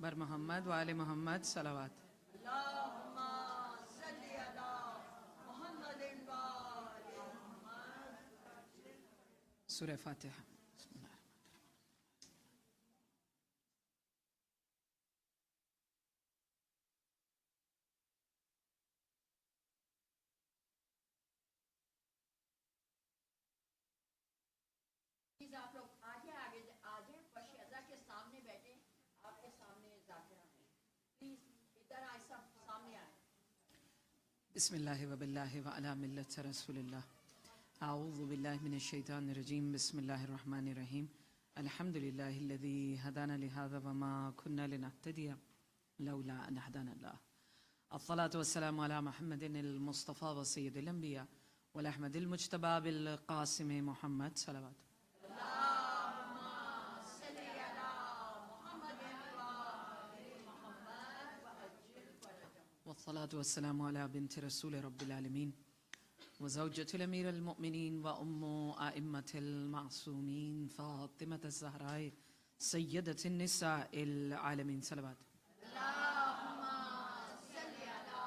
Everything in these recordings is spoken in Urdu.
بر محمد و آل محمد صلوات. اللهم صل على محمد وآل محمد. سورہ فاتحہ. بسم اللہ. پلیز آپ لوگ آگے آ جائیں. فرش ازا کے سامنے بیٹھیں. آپ کے سامنے ذاکرہ ہیں. پلیز ادھر آئے, سب سامنے آئیں. بسم اللہ و باللہ و علی ملت رسول اللہ. اعوذ باللہ من الشیطان الرجیم. بسم اللہ الرحمن الرحیم. الحمد للہ الذی ہدانا لہذا وما كنا لنهتدی لولا ان ہدانا اللہ. الصلاة والسلام علی محمد المصطفى وسید الانبیاء والاحمد المجتبى بالقاسم محمد صلوات. اللهم صل على محمد وآل محمد وعجل فرجهم. والصلاة والسلام على بنت رسول رب العالمين وزوجة الأمير المؤمنين وأم أئمة المعصومين فاطمة الزهراء سيدة النساء العالمين صلوات. اللهم صل على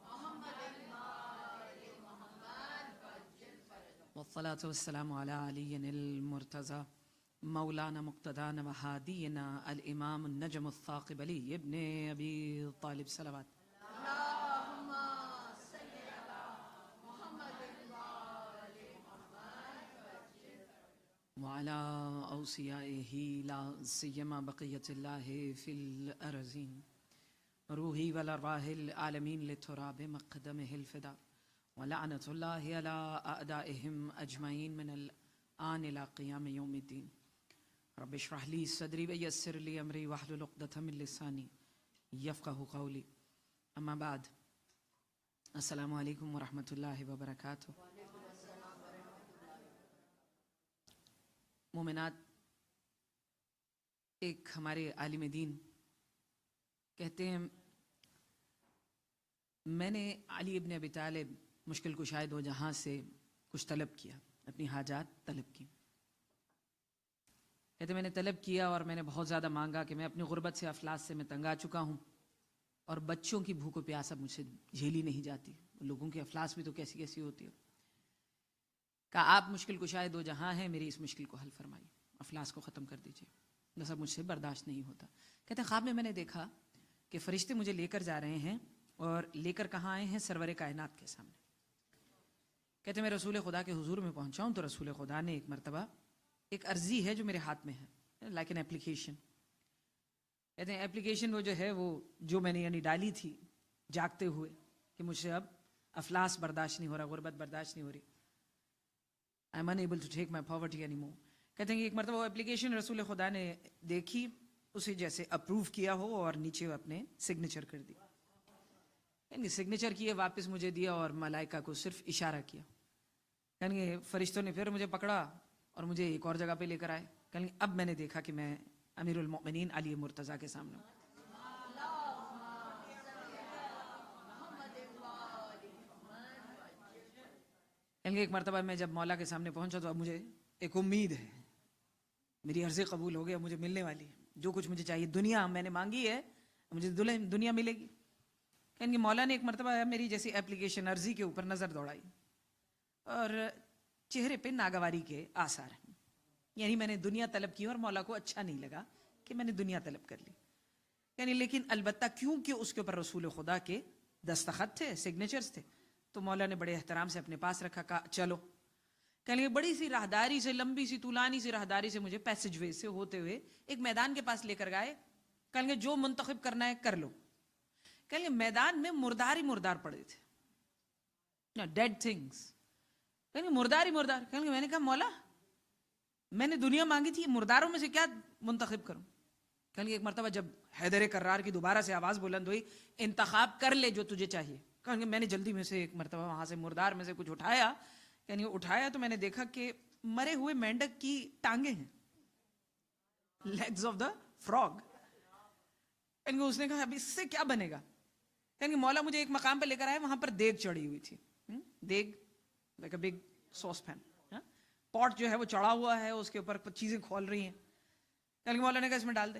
محمد وآل محمد وعجل فرجهم. والصلاة والسلام على علي المرتضى مولانا مقتدانا وهادينا الإمام النجم الثاقب علي ابن أبي طالب صلوات. اللهم صل على محمد وآل محمد وعجل فرجهم. وعلى أوصيائه لا سيما بقية الله في الأرزين روحي والأرواح العالمين لتراب مقدمه الفداء ولعنة الله على أعدائهم أجمعين من الآن إلى قيام يوم الدين. رب اشرح لي صدري ويسر لي أمري واحلل عقدة من لساني يفقه قولي. أما بعد. السلام علیکم ورحمۃ اللہ وبرکاتہ. مومنات، ایک ہمارے عالم دین کہتے ہیں میں نے علی ابن ابی طالب مشکل کشائے دو جہاں سے کچھ طلب کیا، اپنی حاجات طلب کی. کہتے میں نے طلب کیا اور میں نے بہت زیادہ مانگا کہ میں اپنی غربت سے افلاس سے میں تنگ آ چکا ہوں اور بچوں کی بھوک و پیاس اب مجھ سے جھیلی نہیں جاتی. لوگوں کے افلاس بھی تو کیسی کیسی ہوتی ہے. کہا آپ مشکل کشائے دو جہاں ہیں، میری اس مشکل کو حل فرمائیے، افلاس کو ختم کر دیجیے، بس اب مجھ سے برداشت نہیں ہوتا. کہتے ہیں خواب میں نے دیکھا کہ فرشتے مجھے لے کر جا رہے ہیں اور لے کر کہاں آئے ہیں؟ سرور کائنات کے سامنے. کہتے ہیں میں رسول خدا کے حضور میں پہنچا ہوں تو رسول خدا نے ایک مرتبہ ایک عرضی ہے جو میرے ہاتھ میں ہے، لائک این اپلیکیشن. کہتے ہیں اپلیکیشن وہ جو ہے وہ جو میں نے یعنی ڈالی تھی جاگتے ہوئے کہ مجھ سے اب افلاس برداشت نہیں ہو رہا، غربت برداشت نہیں ہو رہی. I am unable to take my poverty any more. کہتے ہیں کہ ایک مرتبہ وہ اپلیکیشن رسول خدا نے دیکھی، اسے جیسے اپروو کیا ہو اور نیچے اپنے سگنیچر کر دی. یعنی سگنیچر کیے، واپس مجھے دیا اور ملائکہ کو صرف اشارہ کیا. یعنی فرشتوں نے پھر مجھے پکڑا اور مجھے ایک اور جگہ پہ لے کر آئے. یعنی اب میں نے دیکھا کہ میں امیر المؤمنین علی مرتضیٰ کے سامنے ہوں. یعنی ایک مرتبہ میں جب مولا کے سامنے پہنچا تو اب مجھے ایک امید ہے، میری عرض قبول ہو گیا، مجھے ملنے والی ہے جو کچھ مجھے چاہیے. دنیا میں نے مانگی ہے، مجھے دنیا ملے گی. یعنی مولا نے ایک مرتبہ میری جیسی اپلیکیشن عرضی کے اوپر نظر دوڑائی اور چہرے پہ ناگواری کے آثار ہیں. یعنی میں نے دنیا طلب کی اور مولا کو اچھا نہیں لگا کہ میں نے دنیا طلب کر لی. یعنی لیکن البتہ کیونکہ اس کے اوپر رسول خدا کے دستخط تھے، سگنیچرز تھے، تو مولا نے بڑے احترام سے اپنے پاس رکھا. کہا چلو. کہنے بڑی سی راہداری سے، لمبی سی طولانی سی راہداری سے مجھے پیسج وے سے ہوتے ہوئے ایک میدان کے پاس لے کر گئے. کہیں گے جو منتخب کرنا ہے کر لو. کہیں گے میدان میں مردار ہی مردار پڑے تھے، ڈیڈ تھنگس. کہیں گے مردار ہی مردار. کہیں گے میں نے کہا مولا میں نے دنیا مانگی تھی، مرداروں میں سے کیا منتخب کروں؟ کہیں گے ایک مرتبہ جب حیدر کرار کی دوبارہ سے آواز بلند ہوئی انتخاب کر لے جو تجھے چاہیے. کہیں گے میں نے جلدی میں سے ایک مرتبہ وہاں سے مردار میں سے کچھ اٹھایا. یعنی اٹھایا تو میں نے دیکھا کہ مرے ہوئے مینڈک کی ٹانگیں ہیں، لیگز آف دا فراگ. کہیں گے اس نے کہا اب اس سے کیا بنے گا؟ کہیں گے مولا مجھے ایک مقام پہ لے کر آئے، وہاں پر دیگ چڑھی ہوئی تھی. دیگ like a big saucepan, pot جو ہے وہ چڑھا ہوا ہے، اس کے اوپر کچھ چیزیں کھول رہی ہیں. کہیں گے مولا نے کہا اس میں ڈال دے.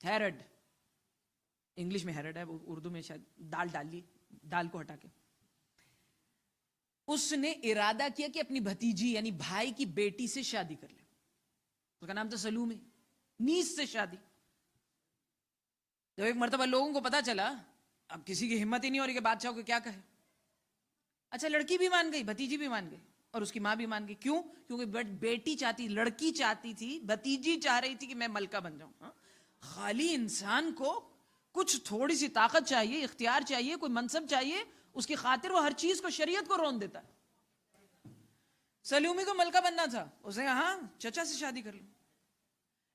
ہیرڈ، انگلش میں ہیرڈ ہے، اردو میں شاید دال ڈال لی، دال کو ہٹا کے، اس نے ارادہ کیا کہ اپنی بھتیجی یعنی بھائی کی بیٹی سے شادی کر لے. اس کا نام تھا سلومی. نیز سے شادی. جب ایک مرتبہ لوگوں کو پتا چلا، اب کسی کی ہمت ہی نہیں ہو رہی کہ بادشاہ کو کیا کہے. اچھا لڑکی بھی مان گئی، بھتیجی بھی مان گئی، اور اس کی ماں بھی مان گئی. کیوں؟ کیونکہ بیٹی چاہتی، لڑکی چاہتی تھی، بھتیجی چاہ رہی تھی کہ میں ملکہ بن جاؤں. خالی انسان کو کچھ تھوڑی سی طاقت چاہیے، اختیار چاہیے، کوئی منصب چاہیے، اس کی خاطر وہ ہر چیز کو، شریعت کو رون دیتا ہے. سلومی کو ملکہ بننا تھا، اس نے ہاں چچا سے شادی کر لوں.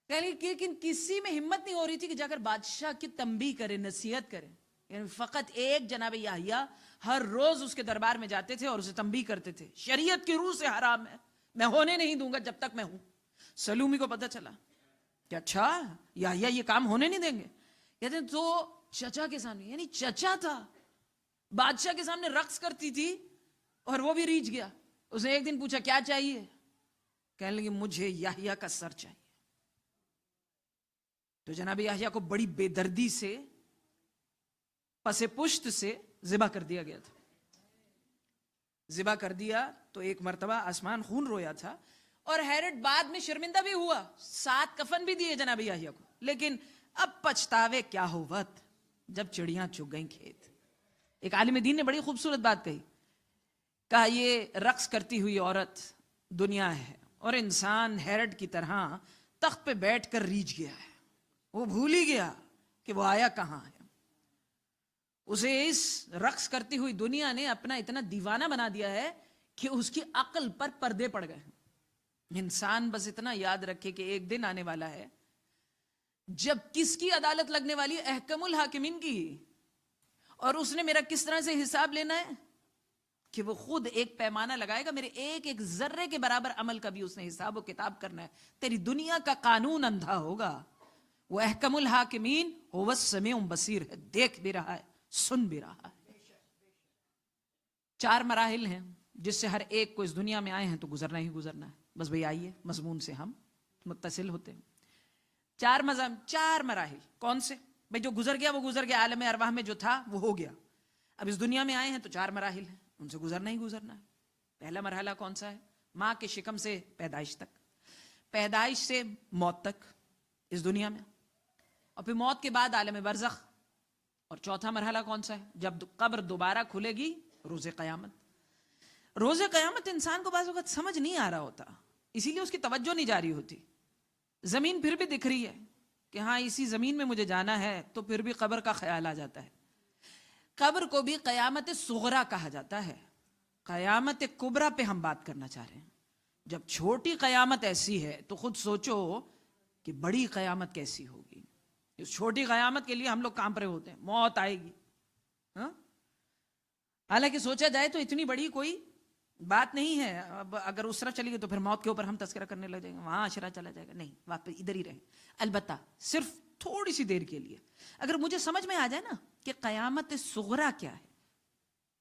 لیکن کسی میں ہمت نہیں ہو رہی تھی کہ جا کر بادشاہ کی تنبیہ کرے، نصیحت کرے. یعنی فقط ایک جناب یحییٰ ہر روز اس کے دربار میں جاتے تھے اور اسے تنبیہ کرتے تھے، شریعت کی روح سے حرام ہے، میں ہونے نہیں دوں گا جب تک میں ہوں. سلومی کو پتہ چلا کہ اچھا یحییٰ یہ کام ہونے نہیں دیں گے. کہتے ہیں تو چچا کے سامنے، یعنی چچا تھا، بادشاہ کے سامنے رقص کرتی تھی اور وہ بھی ریچھ گیا. اس نے ایک دن پوچھا کیا چاہیے؟ کہنے لگی مجھے یحییٰ کا سر چاہیے. تو جناب یحییٰ کو بڑی بے دردی سے، پس پشت سے ذبح کر دیا گیا تھا. ذبح کر دیا تو ایک مرتبہ آسمان خون رویا تھا، اور ہیرڈ بعد میں شرمندہ بھی ہوا، 7 کفن بھی دیے جناب یحییٰ کو. لیکن اب پچھتاوے کیا ہوت جب چڑیاں چگ گئیں کھیت. ایک عالم دین نے بڑی خوبصورت بات کہی، کہا یہ رقص کرتی ہوئی عورت دنیا ہے، اور انسان ہیرڈ کی طرح تخت پہ بیٹھ کر ریچھ گیا ہے. وہ بھول ہی گیا کہ وہ آیا کہاں ہے. اسے اس رقص کرتی ہوئی دنیا نے اپنا اتنا دیوانہ بنا دیا ہے کہ اس کی عقل پر پردے پڑ گئے. انسان بس اتنا یاد رکھے کہ ایک دن آنے والا ہے جب کس کی عدالت لگنے والی ہے؟ احکم الحاکمین کی. اور اس نے میرا کس طرح سے حساب لینا ہے کہ وہ خود ایک پیمانہ لگائے گا، میرے ایک ایک ذرے کے برابر عمل کا بھی اس نے حساب و کتاب کرنا ہے. تیری دنیا کا قانون اندھا ہوگا. وہ احکم الحاکمین هو السمیع بصیر ہے، دیکھ بھی رہا ہے، سن بھی رہا ہے. 4 مراحل ہیں جس سے ہر ایک کو اس دنیا میں آئے ہیں تو گزرنا ہی گزرنا ہے. بس بھئی آئیے مضمون سے ہم متصل ہوتے ہیں. 4 مراحل کون سے؟ بھئی جو گزر گیا وہ گزر گیا، عالم ارواح میں جو تھا وہ ہو گیا. اب اس دنیا میں آئے ہیں تو 4 مراحل ہیں، ان سے گزرنا ہی گزرنا ہے. پہلا مرحلہ کون سا ہے؟ ماں کے شکم سے پیدائش تک، پیدائش سے موت تک اس دنیا میں، اور پھر موت کے بعد عالم برزخ. اور چوتھا مرحلہ کون سا ہے؟ جب قبر دوبارہ کھلے گی، روز قیامت. روز قیامت انسان کو بعض وقت سمجھ نہیں آ رہا ہوتا، اسی لیے اس کی توجہ نہیں جاری ہوتی. زمین پھر بھی دکھ رہی ہے کہ ہاں اسی زمین میں مجھے جانا ہے، تو پھر بھی قبر کا خیال آ جاتا ہے. قبر کو بھی قیامت صغرا کہا جاتا ہے. قیامت کبرا پہ ہم بات کرنا چاہ رہے ہیں. جب چھوٹی قیامت ایسی ہے تو خود سوچو کہ بڑی قیامت کیسی ہوگی. اس چھوٹی قیامت کے لیے ہم لوگ کام پر ہوتے ہیں، موت آئے گی. حالانکہ سوچا جائے تو اتنی بڑی کوئی بات نہیں ہے. اب اگر اس طرح چلی گئی تو پھر موت کے اوپر ہم تذکرہ کرنے لگ جائیں گے، وہاں اشرا چلا جائے گا. نہیں، واپس ادھر ہی رہیں. البتہ صرف تھوڑی سی دیر کے لیے اگر مجھے سمجھ میں آ جائے نا کہ قیامت صغرا کیا ہے،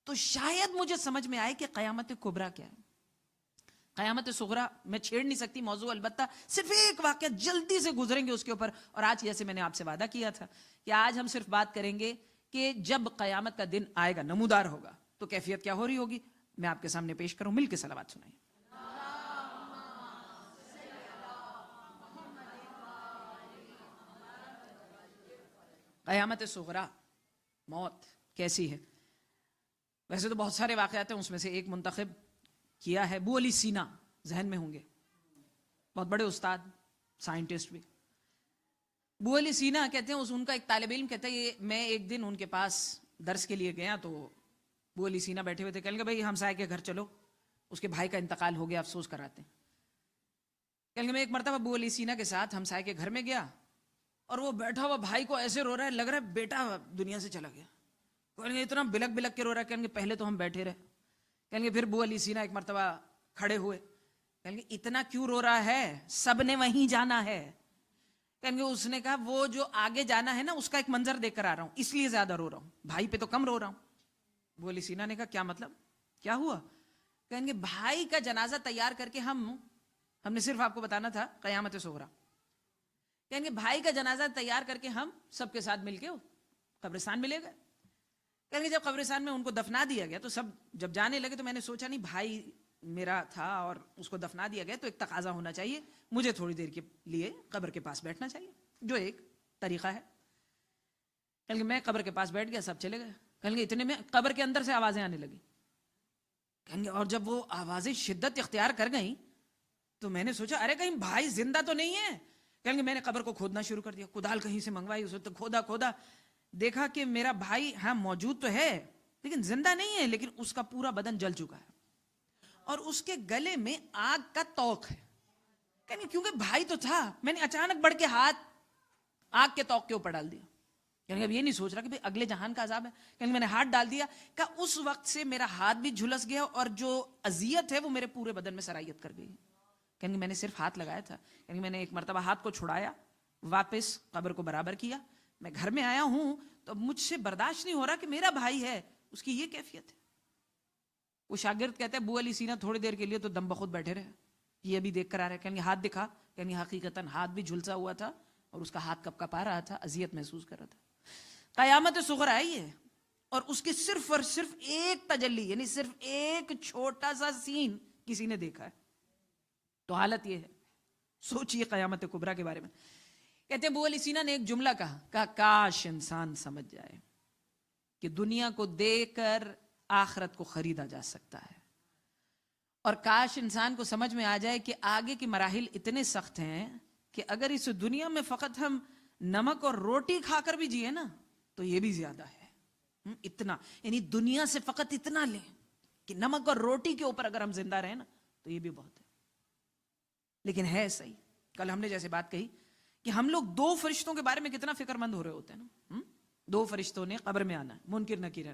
تو شاید مجھے سمجھ میں آئے کہ قیامت کبرا کیا ہے. قیامت صغرا میں چھیڑ نہیں سکتی موضوع، البتہ صرف ایک واقعہ جلدی سے گزریں گے اس کے اوپر. اور آج جیسے میں نے آپ سے وعدہ کیا تھا کہ آج ہم صرف بات کریں گے کہ جب قیامت کا دن آئے گا، نمودار ہوگا، تو کیفیت کیا ہو رہی ہوگی. میں آپ کے سامنے پیش کروں، مل کے صلوات سنائیں. قیامت صغرا، موت کیسی ہے؟ ویسے تو بہت سارے واقعات ہیں، اس میں سے ایک منتخب کیا ہے. ابو علی سینا ذہن میں ہوں گے، بہت بڑے استاد، سائنٹسٹ بھی. ابو علی سینا کہتے ہیں، ان کا ایک طالب علم کہتا ہے میں ایک دن ان کے پاس درس کے لیے گیا، تو ابو علی سینا بیٹھے ہوئے تھے. کہیں گے بھائی ہمسائے کے گھر چلو، اس کے بھائی کا انتقال ہو گیا، افسوس کراتے ہیں. کہیں گے میں ایک مرتبہ ابو علی سینا کے ساتھ ہمسائے کے گھر میں گیا، اور وہ بیٹھا ہوا بھائی کو ایسے رو رہا ہے، لگ رہا ہے بیٹا دنیا سے چلا گیا. کہیں گے اتنا بلک بلک کے رو رہا ہے. کہیں گے پہلے تو ہم بیٹھے رہے. کہیں گے پھر ابو علی سینا ایک مرتبہ کھڑے ہوئے. کہیں گے اتنا کیوں رو رہا ہے؟ سب نے وہیں جانا ہے. کہیں گے اس نے کہا وہ جو آگے جانا ہے نا، اس کا ایک منظر دیکھ کر آ رہا ہوں، اس لیے زیادہ رو رہا ہوں، بھائی پہ تو کم رو رہا ہوں. ابو علی سینا نے کہا کیا مطلب، کیا ہوا؟ کہیں گے بھائی کا جنازہ تیار کر کے ہم نے صرف آپ کو بتانا تھا قیامت صغرا. کہیں گے بھائی کا جنازہ تیار کر کے ہم سب کے ساتھ مل کے قبرستان میں لے گئے. کہیں گے جب قبرستان میں ان کو دفنا دیا گیا تو سب جب جانے لگے تو میں نے سوچا نہیں بھائی میرا تھا اور اس کو دفنا دیا گیا تو ایک تقاضا ہونا چاہیے, مجھے تھوڑی دیر کے لیے قبر کے پاس بیٹھنا چاہیے, جو ایک طریقہ ہے. کہیں گے میں قبر کے پاس بیٹھ گیا, سب چلے گئے. کہیں گے اتنے میں قبر کے اندر سے آوازیں آنے لگی. کہیں گے اور جب وہ آوازیں شدت اختیار کر گئیں تو میں نے سوچا ارے کہیں بھائی زندہ تو نہیں ہے. کہیں گے میں نے قبر کو کھودنا شروع کر دیا, کدال کہیں سے منگوائی, اس وقت کھودا, دیکھا کہ میرا بھائی ہاں موجود تو ہے لیکن زندہ نہیں ہے, لیکن اس کا پورا بدن جل چکا ہے اور اس کے گلے میں آگ کا توق ہے. کہیں گے کیونکہ بھائی تو تھا, میں نے اچانک بڑھ کے ہاتھ آگ کے توق کے اوپر ڈال دیا. یعنی اب یہ نہیں سوچ رہا کہ اگلے جہان کا عذاب ہے. کہیں میں نے ہاتھ ڈال دیا کہ اس وقت سے میرا ہاتھ بھی جھلس گیا اور جو اذیت ہے وہ میرے پورے بدن میں سرایت کر گئی. کہیں میں نے صرف ہاتھ لگایا تھا. کہیں میں نے ایک مرتبہ ہاتھ کو چھڑایا, واپس قبر کو برابر کیا, میں گھر میں آیا ہوں تو مجھ سے برداشت نہیں ہو رہا کہ میرا بھائی ہے, اس کی یہ کیفیت ہے. وہ شاگرد کہتے ہیں ابو علی سینا تھوڑی دیر کے لیے تو دم بخود بیٹھے رہے, یہ بھی دیکھ کر آ رہے. کہیں ہاتھ دکھا, کہیں حقیقتاً ہاتھ بھی جھلسا ہوا تھا اور اس کا ہاتھ کپ کپ آ رہا تھا, اذیت محسوس کر رہا تھا. قیامت صغری آئی ہے اور اس کی صرف اور صرف ایک تجلی, یعنی صرف ایک چھوٹا سا سین کسی نے دیکھا ہے. تو حالت یہ ہے, سوچئے قیامت کبریٰ کے بارے میں. کہتے ہیں ابو علی سینا نے ایک جملہ کہا کاش انسان سمجھ جائے کہ دنیا کو دے کر آخرت کو خریدا جا سکتا ہے, اور کاش انسان کو سمجھ میں آ جائے کہ آگے کی مراحل اتنے سخت ہیں کہ اگر اس دنیا میں فقط ہم نمک اور روٹی کھا کر بھی جیے نا تو یہ بھی زیادہ ہے. اتنا, یعنی دنیا سے فقط اتنا لیں کہ نمک اور روٹی کے اوپر اگر ہم زندہ رہیں نا تو یہ بھی بہت ہے. لیکن ہے صحیح, کل ہم نے جیسے بات کہی کہ ہم لوگ 2 فرشتوں کے بارے میں کتنا فکر مند ہو رہے ہوتے ہیں نا. 2 فرشتوں نے قبر میں آنا, منکر نکیر,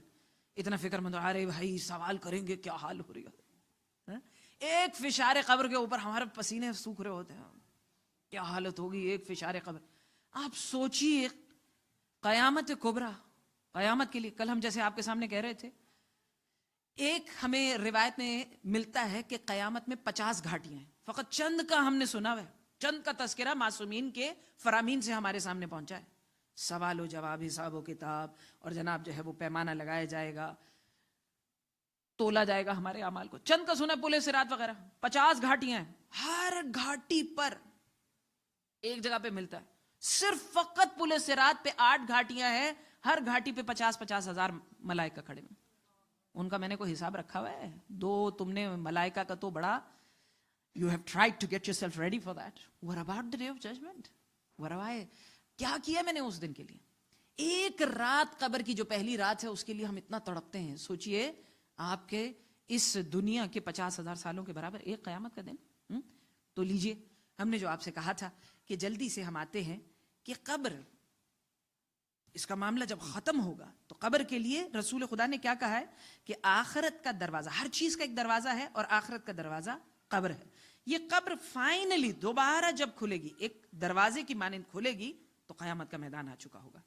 اتنا فکر مند, ارے بھائی سوال کریں گے کیا حال ہو رہی ہے. ایک فشار قبر کے اوپر ہمارے پسینے سوکھ رہے ہوتے ہیں, کیا حالت ہوگی ایک فشار قبر. آپ سوچیے قیامت کبریٰ, قیامت کے لیے کل ہم جیسے آپ کے سامنے کہہ رہے تھے, ایک ہمیں روایت میں ملتا ہے کہ قیامت میں 50 گھاٹیاں ہیں. فقط چند کا ہم نے سنا ہے, چند کا تذکرہ معصومین کے فرامین سے ہمارے سامنے پہنچا ہے. سوال و جواب, حساب و کتاب, اور جناب جو ہے وہ پیمانہ لگایا جائے گا, تولا جائے گا ہمارے اعمال کو. چند کا سنا پل صراط وغیرہ. 50 گھاٹیاں ہیں, ہر گھاٹی پر ایک جگہ پہ ملتا ہے, صرف فقط پل صراط پہ 8 گھاٹیاں ہیں, ہر گھاٹی پہ 50-50 ہزار ملائکہ کھڑے ہیں. ان کا میں نے کوئی حساب رکھا ہوا ہے؟ 2 تم نے ملائکہ کا تو بڑا you have tried to get yourself ready for that. What about the day of judgment? What have I, کیا کیا میں نے اس دن کے لیے؟ ایک رات قبر کی جو پہلی رات ہے اس کے لیے ہم اتنا تڑپتے ہیں. سوچئے آپ کے اس دنیا کے 50,000 سالوں کے برابر ایک قیامت کا دن. تو لیجئے, ہم نے جو آپ سے کہا تھا کہ جلدی سے ہم آتے ہیں کہ قبر, اس کا معاملہ جب ختم ہوگا تو قبر کے لیے رسول خدا نے کیا کہا ہے کہ آخرت کا دروازہ, ہر چیز کا ایک دروازہ ہے اور آخرت کا دروازہ قبر ہے. یہ قبر فائنلی دوبارہ جب کھلے گی, ایک دروازے کی مانند کھلے گی, تو قیامت کا میدان آ چکا ہوگا.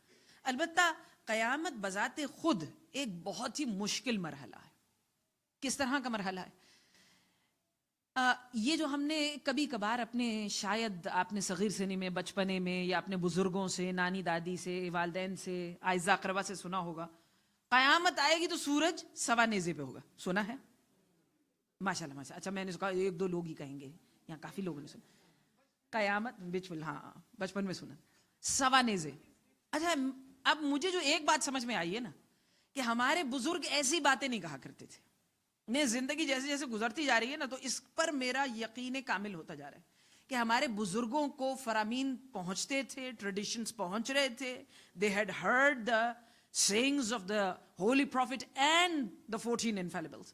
البتہ قیامت بذات خود ایک بہت ہی مشکل مرحلہ ہے. کس طرح کا مرحلہ ہے؟ یہ جو ہم نے کبھی کبھار اپنے, شاید آپ نے صغیر سنی میں, بچپنے میں, یا اپنے بزرگوں سے, نانی دادی سے, والدین سے, اعزاء اقربا سے سنا ہوگا, قیامت آئے گی تو سورج سوا نیزے پہ ہوگا. سنا ہے؟ ماشاءاللہ ماشاءاللہ. اچھا, میں نے کہا 1-2 لوگ ہی کہیں گے, یہاں کافی لوگوں نے سنا قیامت. بالکل ہاں, بچپن میں سنا سوا نیزے. اچھا, اب مجھے جو ایک بات سمجھ میں آئی ہے نا کہ ہمارے بزرگ ایسی باتیں نہیں کہا کرتے تھے. میں زندگی جیسے جیسے گزرتی جا رہی ہے نا تو اس پر میرا یقین کامل ہوتا جا رہا ہے کہ ہمارے بزرگوں کو فرامین پہنچتے تھے, ٹریڈیشنز پہنچ رہے تھے. they had heard the sayings of the holy prophet and the 14 infallibles,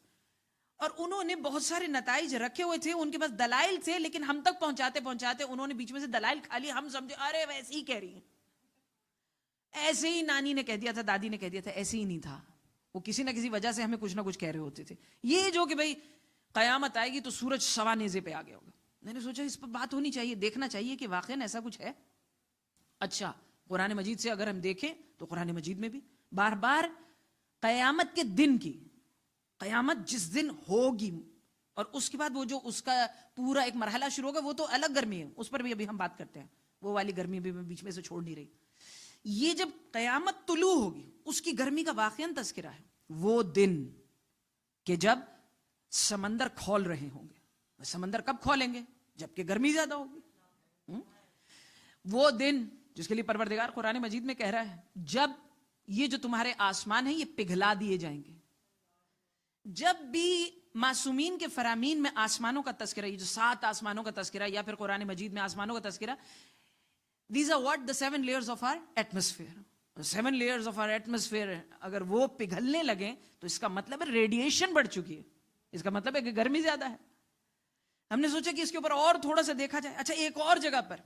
اور انہوں نے بہت سارے نتائج رکھے ہوئے تھے, ان کے پاس دلائل تھے, لیکن ہم تک پہنچاتے پہنچاتے انہوں نے بیچ میں سے دلائل کھا لی. ہم سمجھے ارے ویسے ہی کہہ رہی ہیں, ایسے ہی نانی نے کہہ دیا تھا, دادی نے کہہ دیا تھا. ایسے ہی نہیں تھا, وہ کسی نہ کسی وجہ سے ہمیں کچھ نہ کچھ کہہ رہے ہوتے تھے. یہ جو کہ بھئی قیامت آئے گی تو سورج سوا نیزے پہ آ گیا ہوگا, میں نے سوچا اس پر بات ہونی چاہیے, دیکھنا چاہیے کہ واقعاً ایسا کچھ ہے. اچھا, قرآن مجید سے اگر ہم دیکھیں تو قرآن مجید میں بھی بار بار قیامت کے دن کی, قیامت جس دن ہوگی, اور اس کے بعد وہ جو اس کا پورا ایک مرحلہ شروع ہوگا, وہ تو الگ گرمی ہے, اس پر بھی ابھی ہم بات کرتے ہیں. وہ والی گرمی بھی میں بیچ میں سے چھوڑ نہیں رہی. یہ جب قیامت طلوع ہوگی اس کی گرمی کا واقعاً تذکرہ ہے. وہ دن کہ جب سمندر کھول رہے ہوں گے. سمندر کب کھولیں گے؟ جبکہ گرمی زیادہ ہوگی. وہ دن جس کے لیے پروردگار قرآن مجید میں کہہ رہا ہے جب یہ جو تمہارے آسمان ہیں یہ پگھلا دیے جائیں گے. جب بھی معصومین کے فرامین میں آسمانوں کا تذکرہ, یہ جو 7 آسمانوں کا تذکرہ یا پھر قرآن مجید میں آسمانوں کا تذکرہ, these are what the 7 layers of our atmosphere. 7 layers of our atmosphere اگر وہ پگھلنے لگیں تو اس کا مطلب ہے ریڈیشن بڑھ چکی ہے. اس کا مطلب ہے کہ گرمی زیادہ ہے. ہم نے سوچا کہ اس کے اوپر اور تھوڑا سا دیکھا جائے. اچھا ایک اور جگہ پر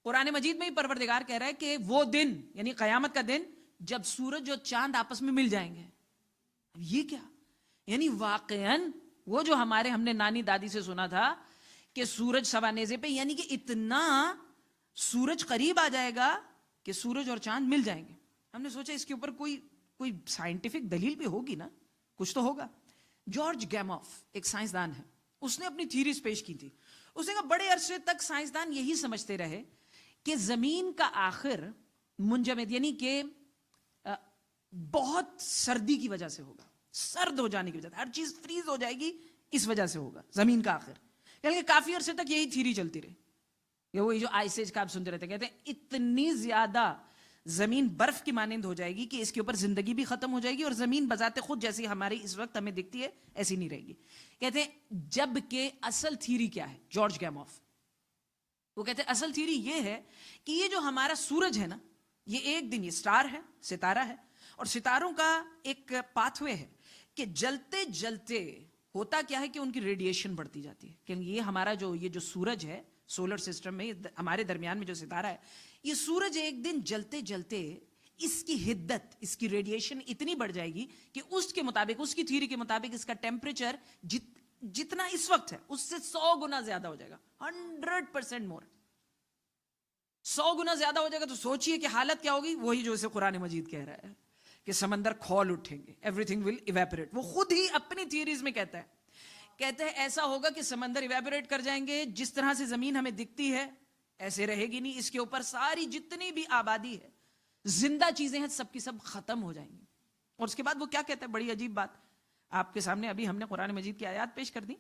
قرآن مجید میں ہی پروردگار کہہ رہا ہے کہ وہ دن یعنی قیامت کا دن جب سورج اور چاند آپس میں مل جائیں گے. یہ کیا یعنی واقعاً وہ جو ہم نے نانی دادی سے سنا تھا کہ سورج سوانیزے پہ, یعنی کہ اتنا سورج قریب آ جائے گا کہ سورج اور چاند مل جائیں گے. ہم نے سوچا اس کے اوپر کوئی سائنٹیفک دلیل بھی ہوگی نا, کچھ تو ہوگا. جارج گیموف ایک سائنسدان ہے, اس نے اپنی تھیریز پیش کی تھی. اس نے کہا بڑے عرصے تک سائنسدان یہی سمجھتے رہے کہ زمین کا آخر منجمد یعنی کہ بہت سردی کی وجہ سے ہوگا, سرد ہو جانے کی وجہ سے, ہر چیز فریز ہو جائے گی, اس وجہ سے ہوگا زمین کا آخر. یعنی کافی عرصے تک یہی تھیری چلتی رہی. وہی جو آئس ایج کا آپ سنتے رہتے ہیں, کہتے ہیں اتنی زیادہ زمین برف کی مانند ہو جائے گی کہ اس کے اوپر زندگی بھی ختم ہو جائے گی اور زمین بذات خود جیسی ہماری اس وقت ہمیں دکھتی ہے ایسی نہیں رہے گی. کہتے ہیں جب کہ اصل تھیری کیا ہے, جارج گیموف وہ کہتے ہیں اصل تھیری یہ ہے کہ یہ جو ہمارا سورج ہے نا, یہ ایک دن یہ سٹار ہے, ستارہ ہے, اور ستاروں کا ایک پاتھ وے ہے کہ جلتے جلتے ہوتا کیا ہے کہ ان کی ریڈیشن بڑھتی جاتی ہے. کہ یہ ہمارا یہ جو سورج ہے سولر سسٹم میں ہمارے درمیان میں جو ستارہ ہے, یہ سورج ایک دن جلتے جلتے اس کی حدت, اس کی ریڈیشن اتنی بڑھ جائے گی کہ اس کے مطابق, اس کی تھیوری کے مطابق اس کا ٹیمپریچر جتنا اس وقت ہے اس سے 100 گنا زیادہ ہو جائے گا. 100% مور, 100 گنا زیادہ ہو جائے گا. تو سوچئے کہ حالت کیا ہوگی. وہی جو اسے قرآن مجید کہہ رہا ہے کہ سمندر کھول اٹھیں گے, ایوری تھنگ ول ایویپوریٹ. وہ خود ہی اپنی تھیوریز میں کہتا ہے ایسا ہوگا کہ سمندر ایویپوریٹ کر جائیں گے, جس طرح سے زمین ہمیں دکھتی ہے ایسے رہے گی نہیں, اس کے اوپر ساری جتنی بھی آبادی ہے, زندہ چیزیں ہیں, سب کی سب ختم ہو جائیں گی. اور اس کے بعد وہ کیا کہتا ہے, بڑی عجیب بات آپ کے سامنے ابھی ہم نے قرآن مجید کی آیات پیش کر دی.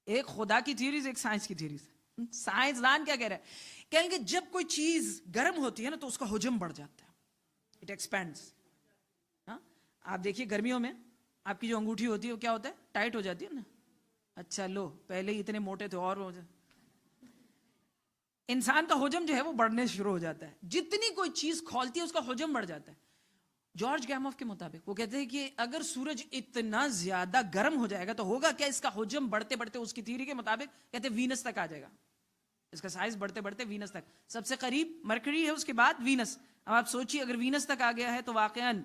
ایک خدا کی تھیوریز, ایک سائنس کی تھیوریز. سائنسدان کیا کہہ رہا ہے, کہیں گے جب کوئی چیز گرم ہوتی ہے نا تو اس کا حجم بڑھ جاتا ہے, اٹ ایکسپینڈز. آپ دیکھیے گرمیوں میں آپ کی جو انگوٹھی ہوتی ہے وہ کیا ہوتا ہے, ٹائٹ ہو جاتی ہے نا. اچھا لو, پہلے ہی اتنے موٹے تھے اور ہو جائے. انسان کا حجم جو ہے وہ بڑھنے شروع ہو جاتا ہے, جتنی کوئی چیز کھولتی ہے اس کا حجم بڑھ جاتا ہے. جارج گیموف کے مطابق وہ کہتے ہیں کہ اگر سورج اتنا زیادہ گرم ہو جائے گا تو ہوگا کیا, اس کا حجم بڑھتے بڑھتے اس کی تھیوری کے مطابق کہتے ہیں وینس تک آ جائے گا. اس کا سائز بڑھتے بڑھتے وینس تک, سب سے قریب مرکری ہے, اس کے بعد وینس. اب آپ سوچیے اگر وینس تک آ گیا ہے تو واقعاً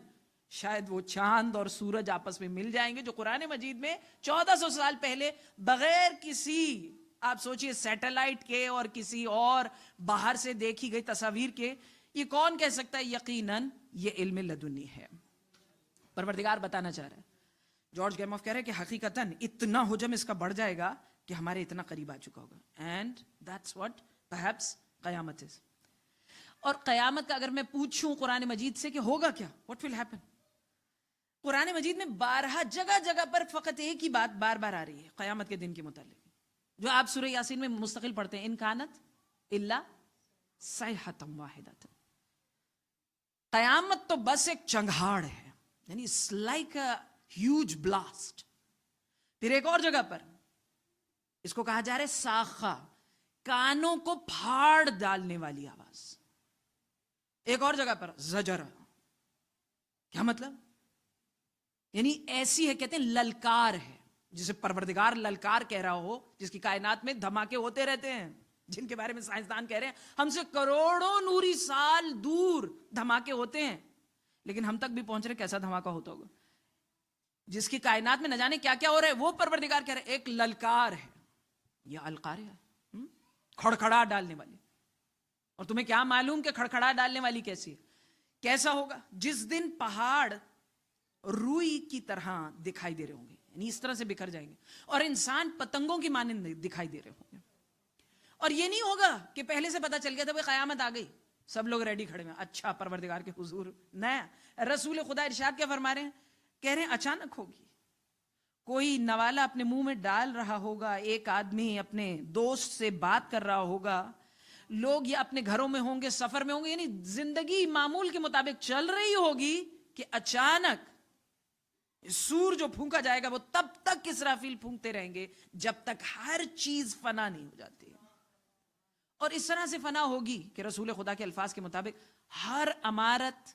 شاید وہ چاند اور سورج آپس میں مل جائیں گے, جو قرآن مجید میں 1400 سال پہلے بغیر کسی آپ سوچئے سیٹلائٹ کے اور کسی اور باہر سے دیکھی گئی تصاویر کے, یہ کون کہہ سکتا ہے, یقیناً یہ علم لدنی ہے. پروردگار بتانا چاہ رہا ہے, جارج گیموف کہہ رہے ہیں کہ حقیقتاً اتنا حجم اس کا بڑھ جائے گا کہ ہمارے اتنا قریب آ چکا ہوگا. اینڈ دیٹس واٹ پرہیپس قیامت از. اور قیامت کا اگر میں پوچھوں قرآن مجید سے کہ ہوگا کیا, واٹ ول ہیپن, قرآن مجید میں 12 جگہ جگہ پر فقط ایک ہی بات بار بار آ رہی ہے قیامت کے دن کے متعلق, جو آپ سورہ یاسین میں مستقل پڑھتے ہیں, ان کانت الا صیحۃ واحدۃ. قیامت تو بس ایک چنگھاڑ ہے, یعنی it's like a huge blast. پھر ایک اور جگہ پر اس کو کہا جا رہا ہے صاخہ, کانوں کو پھاڑ ڈالنے والی آواز. ایک اور جگہ پر زجر. کیا مطلب, یعنی ایسی ہے, کہتے ہیں للکار ہے, جسے پروردگار للکار کہہ رہا ہو, جس کی کائنات میں دھماکے ہوتے رہتے ہیں, جن کے بارے میں سائنسدان کہہ رہے ہیں ہم سے کروڑوں نوری سال دور دھماکے ہوتے ہیں, لیکن ہم تک بھی پہنچ رہے. کیسا دھماکہ ہوتا ہوگا, جس کی کائنات میں نہ جانے کیا کیا ہو رہا ہے, وہ پروردگار کہہ رہے ہیں ایک للکار ہے, یہ القاریہ ہے, کھڑکھڑا ڈالنے والی. اور تمہیں کیا معلوم کہ کھڑکھڑا ڈالنے والی کیسی ہے, کیسا ہوگا, جس دن پہاڑ روئی کی طرح دکھائی دے رہے ہوں گے, یعنی اس طرح سے بکھر جائیں گے, اور انسان پتنگوں کی مانند دکھائی دے رہے ہوں گے. اور یہ نہیں ہوگا کہ پہلے سے پتا چل گیا تھا بھائی قیامت آ گئی, سب لوگ ریڈی کھڑے ہیں, اچھا پروردگار کے حضور نیا. رسول خدا ارشاد کیا فرما رہے ہیں, کہہ رہے ہیں اچانک ہوگی. کوئی نوالا اپنے منہ میں ڈال رہا ہوگا, ایک آدمی اپنے دوست سے بات کر رہا ہوگا, لوگ یا اپنے گھروں میں ہوں گے, سفر میں ہوں گے, یعنی زندگی معمول کے مطابق چل رہی ہوگی کہ اچانک سور جو پھونکا جائے گا وہ تب تک اسرافیل پھونکتے رہیں گے جب تک ہر چیز فنا نہیں ہو جاتی. اور اس طرح سے فنا ہوگی کہ رسول خدا کے الفاظ کے مطابق ہر عمارت,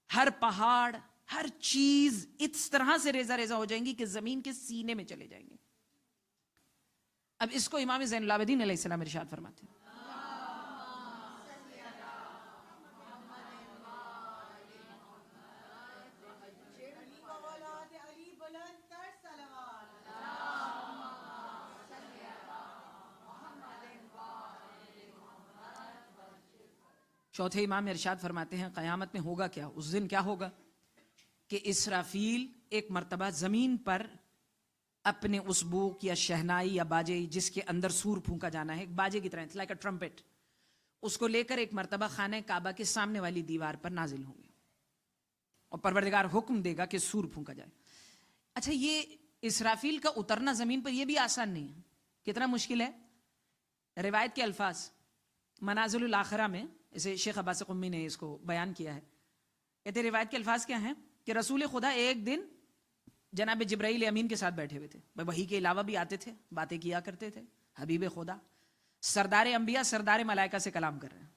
ہر پہاڑ, ہر چیز اس طرح سے ریزہ ریزہ ہو جائیں گی کہ زمین کے سینے میں چلے جائیں گے. اب اس کو امام زین العابدین علیہ السلام ارشاد فرماتے ہیں, چوتھے امام ارشاد فرماتے ہیں قیامت میں ہوگا کیا, اس دن کیا ہوگا کہ اسرافیل ایک مرتبہ زمین پر اپنے اس بوق یا شہنائی یا باجے جس کے اندر سور پھونکا جانا ہے, ایک باجے کی طرح, لائک اے ٹرمپٹ, اس کو لے کر ایک مرتبہ خانہ کعبہ کے سامنے والی دیوار پر نازل ہوں گے اور پروردگار حکم دے گا کہ سور پھونکا جائے. اچھا, یہ اسرافیل کا اترنا زمین پر یہ بھی آسان نہیں ہے, کتنا مشکل ہے. روایت کے الفاظ منازل الاخرہ میں, اسے شیخ عباس قمی نے اس کو بیان کیا ہے, کہتے روایت کے الفاظ کیا ہیں کہ رسول خدا ایک دن جناب جبرائیل امین کے ساتھ بیٹھے ہوئے تھے, وحی کے علاوہ بھی آتے تھے, باتیں کیا کرتے تھے, حبیب خدا سردار انبیاء سردار ملائکہ سے کلام کر رہے ہیں.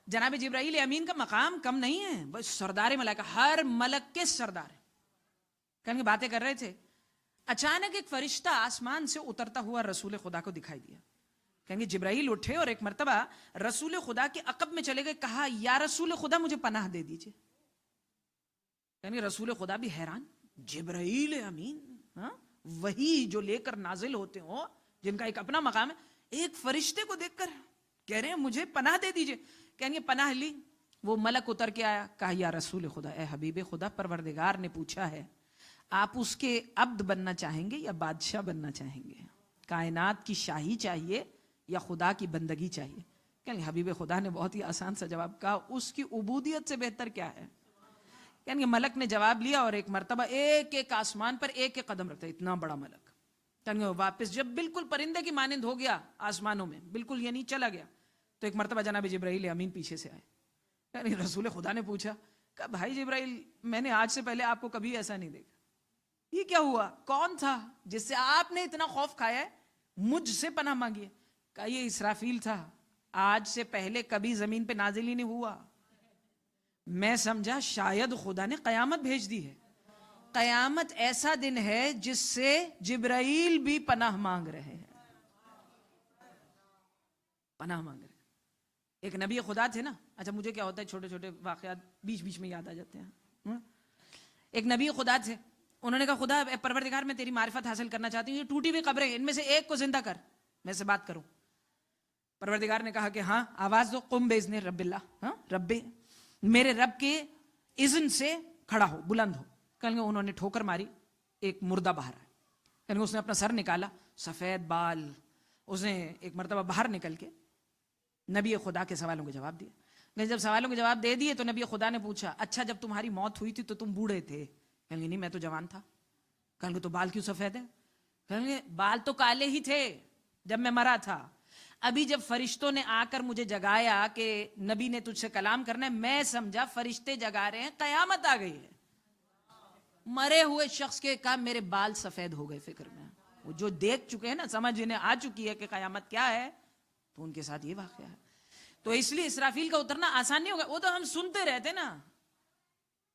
جناب جبرائیل امین کا مقام کم نہیں ہے, بس سردار ملائکہ, ہر ملک کے سردار ہیں. کہیں باتیں کر رہے تھے, اچانک ایک فرشتہ آسمان سے اترتا ہوا رسول خدا کو دکھائی دیا. کہیں گے جبرائیل اٹھے اور ایک مرتبہ رسول خدا کے عقب میں چلے گئے, کہا یا رسول خدا مجھے پناہ دے دیجئے. کہیں گے رسول خدا بھی حیران, جبرائیل امین, وہی جو لے کر نازل ہوتے ہو, جن کا ایک اپنا مقام ہے, ایک فرشتے کو دیکھ کر کہہ رہے ہیں مجھے پناہ دے دیجئے. کہیں گے پناہ لی, وہ ملک اتر کے آیا, کہا یا رسول خدا, اے حبیب خدا, پروردگار نے پوچھا ہے آپ اس کے عبد بننا چاہیں گے یا بادشاہ بننا چاہیں گے, کائنات کی شاہی چاہیے یا خدا کی بندگی چاہیے. کہیں حبیب خدا نے بہت ہی آسان سا جواب, کہا اس کی عبودیت سے بہتر کیا ہے. یعنی ملک نے جواب لیا اور ایک مرتبہ ایک ایک آسمان پر ایک ایک قدم رکھتا, اتنا بڑا ملک. واپس جب بالکل پرندے کی مانند ہو گیا آسمانوں میں, بالکل یعنی چلا گیا, تو ایک مرتبہ جناب جبرائیل امین پیچھے سے آئے. یعنی رسول خدا نے پوچھا, کہا بھائی جبرائیل, میں نے آج سے پہلے آپ کو کبھی ایسا نہیں دیکھا, یہ کیا ہوا, کون تھا جس سے آپ نے اتنا خوف کھایا ہے, مجھ سے پناہ مانگی ہے. کہا یہ اسرافیل تھا, آج سے پہلے کبھی زمین پہ نازل ہی نہیں ہوا. میں سمجھا شاید خدا نے قیامت بھیج دی ہے. قیامت ایسا دن ہے جس سے جبرائیل بھی پناہ مانگ رہے ہیں, پناہ مانگ رہے ہیں. ایک نبی خدا تھے نا, اچھا مجھے کیا ہوتا ہے چھوٹے چھوٹے واقعات بیچ بیچ میں یاد آ جاتے ہیں. ایک نبی خدا تھے, انہوں نے کہا خدا پروردگار میں تیری معرفت حاصل کرنا چاہتی ہوں, یہ ٹوٹی ہوئی قبریں ان میں سے ایک کو زندہ کر, میں سے بات کروں. پروردگار نے کہا کہ ہاں آواز دو, قم باذن رب اللہ, رب میرے رب کے اذن سے کھڑا ہو, بلند ہو. کہیں انہوں نے ٹھوکر ماری, ایک مردہ باہر آیا. کہیں اس نے اپنا سر نکالا, سفید بال, اس نے ایک مرتبہ باہر نکل کے نبی خدا کے سوالوں کے جواب دیا. لیکن جب سوالوں کے جواب دے دیے تو نبی خدا نے پوچھا, اچھا جب تمہاری موت ہوئی تھی تو تم بوڑھے تھے؟ کہیں گے نہیں میں تو جوان تھا. کہیں گے تو بال کیوں سفید ہے؟ کہیں گے بال تو کالے ہی تھے جب میں مرا تھا. ابھی جب فرشتوں نے آ کر مجھے جگایا کہ نبی نے تجھ سے کلام کرنا ہے, میں سمجھا فرشتے جگا رہے ہیں, قیامت آ گئی ہے. مرے ہوئے شخص کے کہا میرے بال سفید ہو گئے فکر میں. وہ جو دیکھ چکے ہیں نا, سمجھ انہیں آ چکی ہے کہ قیامت کیا ہے, تو ان کے ساتھ یہ واقعہ ہے. تو اس لیے اسرافیل کا اترنا آسان نہیں ہوگا. وہ تو ہم سنتے رہتے نا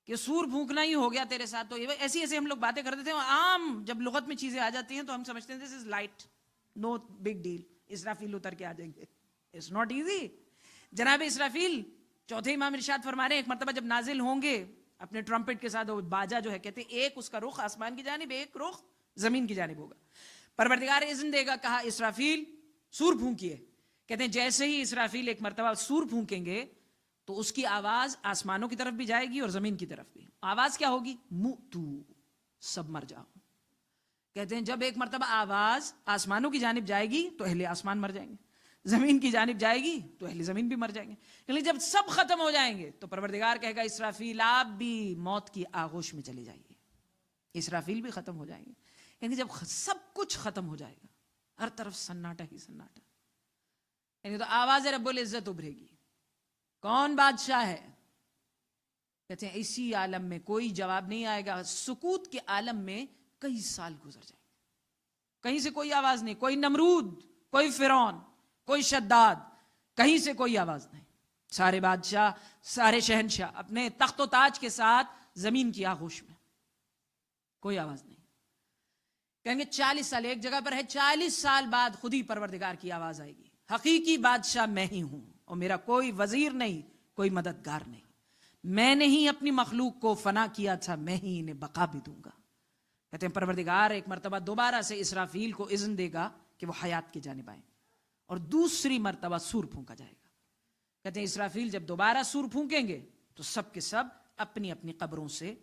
کہ سور بھونکنا ہی ہو گیا تیرے ساتھ, تو ایسی ایسی ہم لوگ باتیں کرتے تھے. عام جب لغت میں چیزیں آ جاتی ہیں تو ہم سمجھتے ہیں this is light, no big deal, اسرافیل اتر کے آ جائیں گے. It's not easy. جناب اسرافیل چوتھے امام ارشاد فرما رہے ہیں, ایک مرتبہ جب نازل ہوں گے اپنے ٹرمپٹ کے ساتھ, وہ باجا جو ہے کہتے ہیں ایک اس کا رخ آسمان کی جانب, ایک رخ زمین کی جانب ہوگا. پروردگار اذن دے گا, کہا اسرافیل سور پھونکیے. کہتے ہیں جیسے ہی اسرافیل ایک مرتبہ سور پھونکیں گے تو اس کی آواز آسمانوں کی طرف بھی جائے گی اور زمین کی طرف بھی. آواز کیا ہوگی؟ موتو, سب مر جاؤ. کہتے ہیں جب ایک مرتبہ آواز آسمانوں کی جانب جائے گی تو اہل آسمان مر جائیں گے, زمین کی جانب جائے گی تو اہل زمین بھی مر جائیں گے, لیکن جب سب ختم ہو جائیں گے تو پروردگار کہے گا اسرافیل آپ بھی موت کی آغوش میں چلے جائیے. اسرافیل بھی ختم ہو جائیں گے, یعنی جب سب کچھ ختم ہو جائے گا, ہر طرف سناٹا ہی سناٹا, یعنی تو آواز رب العزت ابھرے گی, کون بادشاہ ہے؟ کہتے ہیں اسی عالم میں کوئی جواب نہیں آئے گا, سکوت کے عالم میں کئی سال گزر جائیں گے, کہیں سے کوئی آواز نہیں, کوئی نمرود, کوئی فرعون, کوئی شداد, کہیں سے کوئی آواز نہیں. سارے بادشاہ, سارے شہنشاہ اپنے تخت و تاج کے ساتھ زمین کی آغوش میں, کوئی آواز نہیں. کہیں گے 40 سال ایک جگہ پر ہے, 40 سال بعد خود ہی پروردگار کی آواز آئے گی, حقیقی بادشاہ میں ہی ہوں اور میرا کوئی وزیر نہیں, کوئی مددگار نہیں, میں نے ہی اپنی مخلوق کو فنا کیا تھا, میں ہی انہیں بقا بھی دوں گا. کہتے ہیں پروردگار ایک مرتبہ دوبارہ سے اسرافیل کو اذن دے گا کہ وہ حیات کی جانب آئیں, اور دوسری مرتبہ سور پھونکا جائے گا. کہتے ہیں اسرافیل جب دوبارہ سور پھونکیں گے تو سب کے سب اپنی اپنی قبروں سے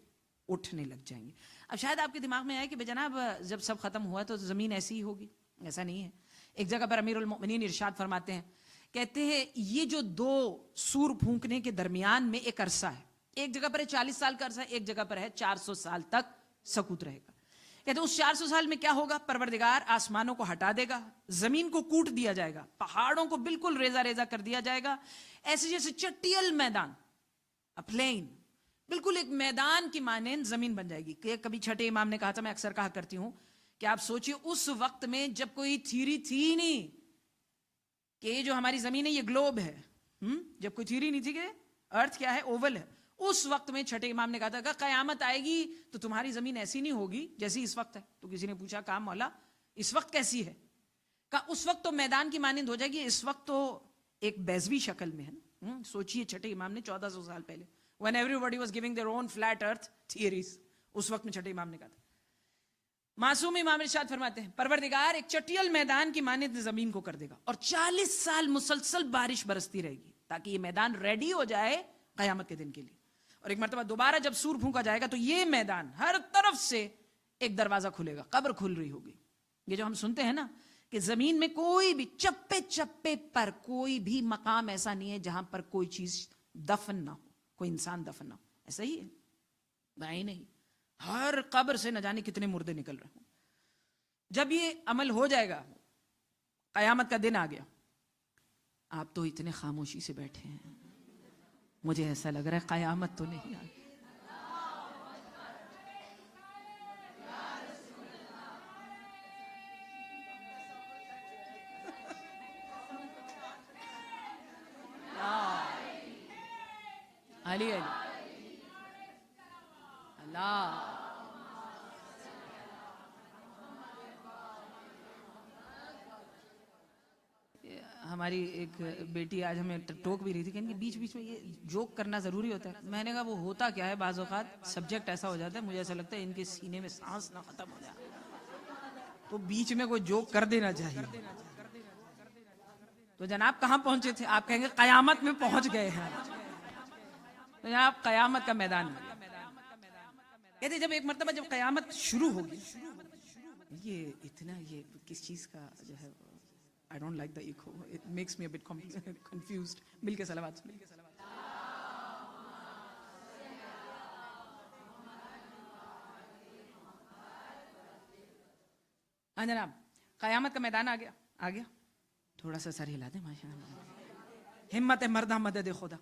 اٹھنے لگ جائیں گے. اب شاید آپ کے دماغ میں آئے کہ بے جناب جب سب ختم ہوا تو زمین ایسی ہی ہوگی. ایسا نہیں ہے. ایک جگہ پر امیر المؤمنین ارشاد فرماتے ہیں, کہتے ہیں یہ جو دو سور پھونکنے کے درمیان میں ایک عرصہ ہے, ایک جگہ پر ہے 40 سال کا عرصہ, ایک جگہ پر ہے 400 سال تک سکوت رہے گا. کہتے ہیں اس 400 سال میں کیا ہوگا؟ پروردگار آسمانوں کو ہٹا دے گا, زمین کو کوٹ دیا جائے گا, پہاڑوں کو بالکل ریزہ ریزہ کر دیا جائے گا, ایسے جیسے چٹیل میدان, پلین, بالکل ایک میدان کی مانند زمین بن جائے گی. کہ کبھی چھٹے امام نے کہا تھا, میں اکثر کہا کرتی ہوں کہ آپ سوچئے اس وقت میں جب کوئی تھیوری تھی نہیں کہ یہ جو ہماری زمین ہے یہ گلوب ہے, جب کوئی تھیوری نہیں تھی کہ ارتھ کیا ہے, اوول ہے, اس وقت میں چھٹے امام نے کہا تھا کہ قیامت آئے گی تو تمہاری زمین ایسی نہیں ہوگی جیسی اس وقت ہے. تو کسی نے پوچھا کہا مولا اس وقت کیسی ہے؟ کہا اس وقت تو میدان کی مانند ہو جائے گی, اس وقت تو ایک بیضوی شکل میں ہے. سوچئے چھٹے امام نے 1400 سال پہلے, when everybody was giving their own flat earth theories, اس وقت میں چھٹے امام نے کہا تھا. معصوم امام ارشاد فرماتے ہیں پروردگار ایک چٹیل میدان کی مانند زمین کو کر دے گا, اور 40 سال مسلسل بارش برستی رہے گی تاکہ یہ میدان ریڈی ہو جائے قیامت کے دن کے لیے. اور ایک مرتبہ دوبارہ جب سور پھونکا جائے گا تو یہ میدان ہر طرف سے ایک دروازہ کھلے گا, قبر کھل رہی ہوگی. یہ جو ہم سنتے ہیں نا کہ زمین میں کوئی بھی چپے چپے پر کوئی بھی مقام ایسا نہیں ہے جہاں پر کوئی چیز دفن نہ ہو, کوئی انسان دفن نہ ہو, ایسا ہی ہے بھائی نہیں. ہر قبر سے نہ جانے کتنے مردے نکل رہے ہوں. جب یہ عمل ہو جائے گا, قیامت کا دن آ گیا, آپ تو اتنے خاموشی سے بیٹھے ہیں, مجھے ایسا لگ رہا ہے قیامت تو نہیں آ گئی. علی علی اللہ. ہماری ایک بیٹی آج ہمیں ٹوک بھی رہی تھی کہ بیچ بیچ میں یہ جوک کرنا ضروری ہوتا ہے. میں نے کہا وہ ہوتا کیا ہے, بعض اوقات سبجیکٹ ایسا ہو جاتا ہے مجھے ایسا لگتا ہے ان کے سینے میں سانس نہ ختم ہو جائے تو بیچ میں کوئی جوک کر دینا چاہیے. تو جناب کہاں پہنچے تھے؟ آپ کہیں گے قیامت میں پہنچ گئے ہیں. تو جناب قیامت کا میدان ہے. کہتے جب ایک مرتبہ جب قیامت شروع ہوگی, یہ اتنا یہ کس چیز کا جو ہے, I don't like the echo. It makes me a bit confused. مل کے صلوات سنیں. ہاں جناب, قیامت کا میدان آ گیا, آ گیا. تھوڑا سا سر ہلا دیں ماشاء اللہ, ہمت مردہ مدد خدا.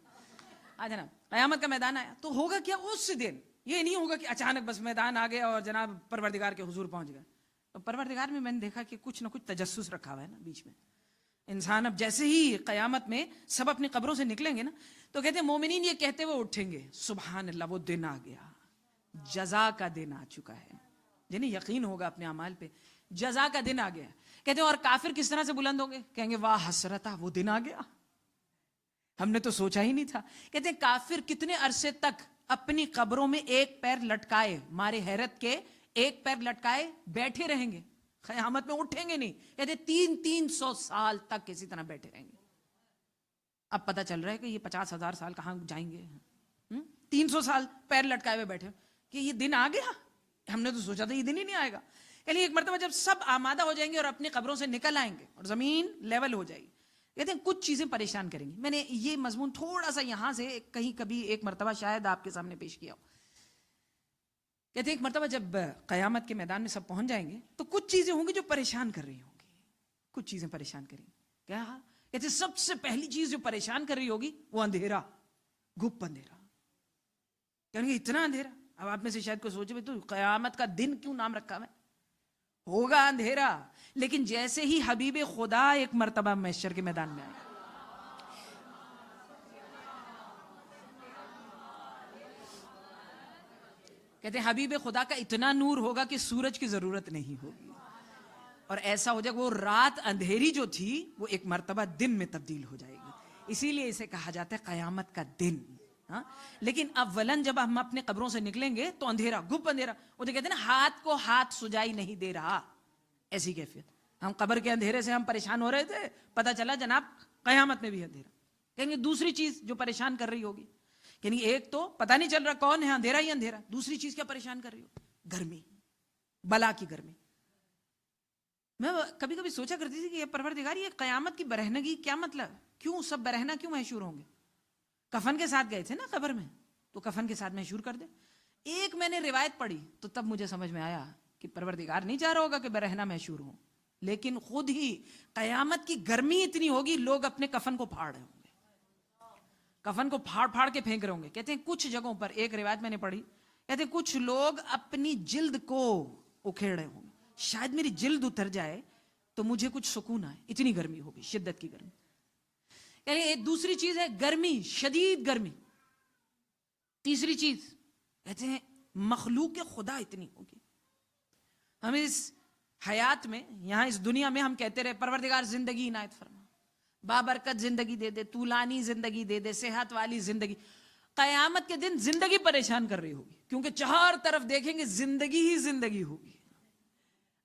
ہاں جناب, قیامت کا میدان آیا تو ہوگا کیا اس دن؟ یہ نہیں ہوگا کہ اچانک بس میدان آ گیا اور جناب پروردگار کے حضور پہنچ گئے. پروردگار میں نے دیکھا کہ کچھ نہ کچھ تجسس رکھا ہوا ہے نا بیچ میں. انسان اب جیسے ہی قیامت میں سب اپنی قبروں سے نکلیں گے نا تو کہتے ہیں مومنین یہ کہتے ہوئے اٹھیں گے سبحان اللہ, وہ دن آ گیا, جزا کا دن آ چکا ہے. جنہیں یقین ہوگا اپنے اعمال پہ, جزا کا دن آ گیا. کہتے ہیں اور کافر کس طرح سے بلند ہوں گے؟ کہیں گے واہ حسرتا, وہ دن آ گیا, ہم نے تو سوچا ہی نہیں تھا. کہتے ہیں کافر کتنے عرصے تک اپنی قبروں میں ایک پیر لٹکائے, مارے حیرت کے ایک پیر لٹکائے بیٹھے رہیں گے, قیامت میں اٹھیں گے نہیں. کہتے 300 سال تک اسی طرح بیٹھے رہیں گے. اب پتہ چل رہا ہے کہ یہ 50,000 سال کہاں جائیں گے. 300 سال پیر لٹکائے ہوئے بیٹھے کہ یہ دن آ گیا, ہم نے تو سوچا تھا یہ دن ہی نہیں آئے گا. یعنی ایک مرتبہ جب سب آمادہ ہو جائیں گے اور اپنی قبروں سے نکل آئیں گے اور زمین لیول ہو جائے گی، کہتے ہیں کچھ چیزیں پریشان کریں گی. میں نے یہ مضمون تھوڑا سا یہاں سے کہیں کبھی ایک مرتبہ شاید آپ کے سامنے پیش کیا ہو. کہتے ہیں ایک مرتبہ جب قیامت کے میدان میں سب پہنچ جائیں گے تو کچھ چیزیں ہوں گی جو پریشان کر رہی ہوں گی. کچھ چیزیں پریشان کریں گی. کیا؟ کہتے ہیں سب سے پہلی چیز جو پریشان کر رہی ہوگی وہ اندھیرا، گپ اندھیرا. کہیں گے اتنا اندھیرا. اب آپ میں سے شاید کوئی سوچے تو قیامت کا دن کیوں نام رکھا ہے؟ ہوگا اندھیرا. لیکن جیسے ہی حبیب خدا ایک مرتبہ محشر کے میدان میں آئے، کہتے ہیں حبیب خدا کا اتنا نور ہوگا کہ سورج کی ضرورت نہیں ہوگی، اور ایسا ہو جائے گا وہ رات اندھیری جو تھی وہ ایک مرتبہ دن میں تبدیل ہو جائے گی. اسی لیے اسے کہا جاتا ہے قیامت کا دن. ہاں، لیکن اولن جب ہم اپنے قبروں سے نکلیں گے تو اندھیرا، گپ اندھیرا. وہ تو کہتے ہیں نا ہاتھ کو ہاتھ سجائی نہیں دے رہا، ایسی کیفیت. ہم قبر کے اندھیرے سے ہم پریشان ہو رہے تھے، پتہ چلا جناب قیامت میں بھی اندھیرا. کہیں گے دوسری چیز جو پریشان کر رہی ہوگی، یعنی ایک تو پتہ نہیں چل رہا کون ہے، اندھیرا ہی اندھیرا. دوسری چیز کیا پریشان کر رہی ہو؟ گرمی، بلا کی گرمی. میں کبھی کبھی سوچا کرتی تھی کہ یہ پروردگار، یہ قیامت کی برہنگی کیا مطلب؟ کیوں سب برہنہ کیوں محشور ہوں گے؟ کفن کے ساتھ گئے تھے نا قبر میں، تو کفن کے ساتھ محشور کر دے. ایک میں نے روایت پڑھی تو تب مجھے سمجھ میں آیا کہ پروردگار نہیں چاہ رہا ہوگا کہ برہنہ محشور ہوں، لیکن خود ہی قیامت کی گرمی اتنی ہوگی لوگ اپنے کفن کو پھاڑ رہے ہوں گے، کفن کو پھاڑ پھاڑ کے پھینک رہے ہوں گے. کہتے ہیں کچھ جگہوں پر، ایک روایت میں نے پڑھی، کہتے ہیں کچھ لوگ اپنی جلد کو اکھیڑ رہے ہوں گے. شاید میری جلد اتر جائے تو مجھے کچھ سکون آئے، اتنی گرمی ہوگی، شدت کی گرمی. یعنی ایک دوسری چیز ہے گرمی، شدید گرمی. تیسری چیز کہتے ہیں مخلوق خدا اتنی ہوگی. ہم اس حیات میں، یہاں اس دنیا میں ہم کہتے رہے پروردگار زندگی عنایت فرما، بابرکت زندگی دے دے، طولانی زندگی دے دے، صحت والی زندگی. قیامت کے دن زندگی پریشان کر رہی ہوگی، کیونکہ چار طرف دیکھیں گے زندگی ہی زندگی ہوگی.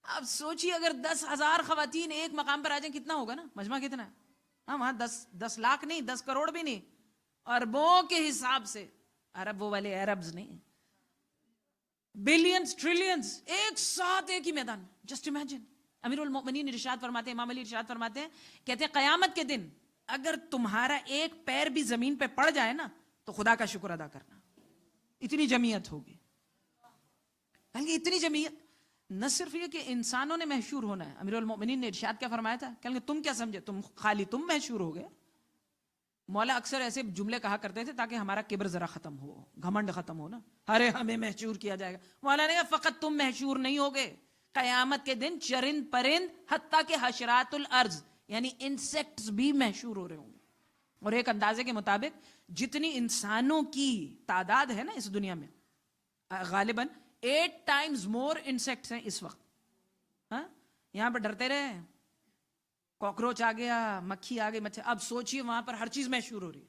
اب سوچیے اگر 10,000 خواتین ایک مقام پر آ جائیں کتنا ہوگا نا؟ مجمع کتنا ہے؟ ہاں وہاں 10 لاکھ نہیں، 10 کروڑ بھی نہیں، اربوں کے حساب سے. عرب وہ والے عربز نہیں، بلینز، ٹریلینز ایک ساتھ ایک ہی میدان میں. Just imagine. امیر المؤمنین ارشاد فرماتے ہیں، امام علی ارشاد فرماتے ہیں، کہتے ہیں قیامت کے دن اگر تمہارا ایک پیر بھی زمین پہ پڑ جائے نا تو خدا کا شکر ادا کرنا، اتنی جمعیت ہوگی. اتنی جمعیت. نہ صرف یہ کہ انسانوں نے محشور ہونا ہے، امیر المؤمنین نے ارشاد کیا فرمایا تھا؟ کہیں گے تم کیا سمجھے، تم خالی تم محشور ہو گئے. مولا اکثر ایسے جملے کہا کرتے تھے تاکہ ہمارا کبر ذرا ختم ہو، گھمنڈ ختم ہو نا. ارے ہمیں محشور کیا جائے گا. مولا نے کہا فقط تم محشور نہیں ہوگے، قیامت کے دن چرند پرند حتیٰ کہ حشرات الارض یعنی انسیکٹس بھی محشور ہو رہے ہوں گے. اور ایک اندازے کے مطابق جتنی انسانوں کی تعداد ہے نا اس دنیا میں، غالباً 8 times more انسیکٹس ہیں اس وقت. ہاں یہاں پر ڈرتے رہے، کاکروچ آ گیا، مکھی آ گئی، مچھر. اب سوچئے وہاں پر ہر چیز محشور ہو رہی ہے.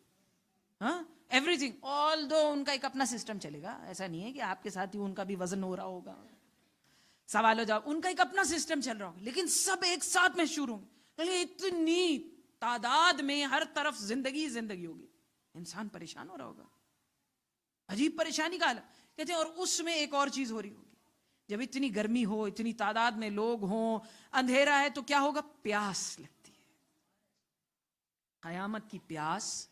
ہاں ایوری تھنگ، آل دو ان کا ایک اپنا سسٹم چلے گا. ایسا نہیں ہے کہ آپ کے ساتھ ہی ان کا بھی وزن ہو رہا ہوگا، سوال و جواب، ان کا ایک اپنا سسٹم چل رہا ہوگا، لیکن سب ایک ساتھ محشور ہوں گے. اتنی تعداد میں ہر طرف زندگی زندگی ہوگی، انسان پریشان ہو رہا ہوگا، عجیب پریشانی کا حالت. کہتے ہیں اور اس میں ایک اور چیز ہو رہی ہوگی، جب اتنی گرمی ہو، اتنی تعداد میں لوگ ہوں، اندھیرا ہے تو کیا ہوگا؟ پیاس لگتی ہے. قیامت کی پیاس،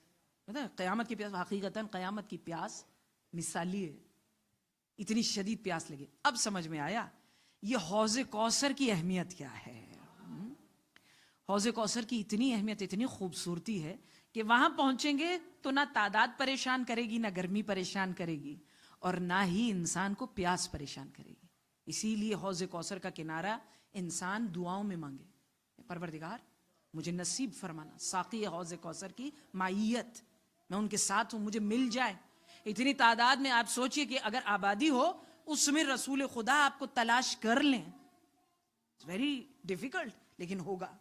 قیامت کی پیاس حقیقتاً قیامت کی پیاس مثالی ہے. اتنی شدید پیاس لگے. اب سمجھ میں آیا یہ حوض کوثر کی اہمیت کیا ہے. حوض کوثر کی اتنی اہمیت، اتنی خوبصورتی ہے کہ وہاں پہنچیں گے تو نہ تعداد پریشان کرے گی، نہ گرمی پریشان کرے گی، اور نہ ہی انسان کو پیاس پریشان کرے گی. اسی لیے حوض کوثر کا کنارہ انسان دعاؤں میں مانگے، پروردگار مجھے نصیب فرمانا ساقی حوض کوثر کی معیت، میں ان کے ساتھ ہوں، مجھے مل جائے. اتنی تعداد میں آپ سوچئے کہ اگر آبادی ہو اس میں رسول خدا آپ کو تلاش کر لیں، ویری ڈیفیکلٹ، لیکن ہوگا.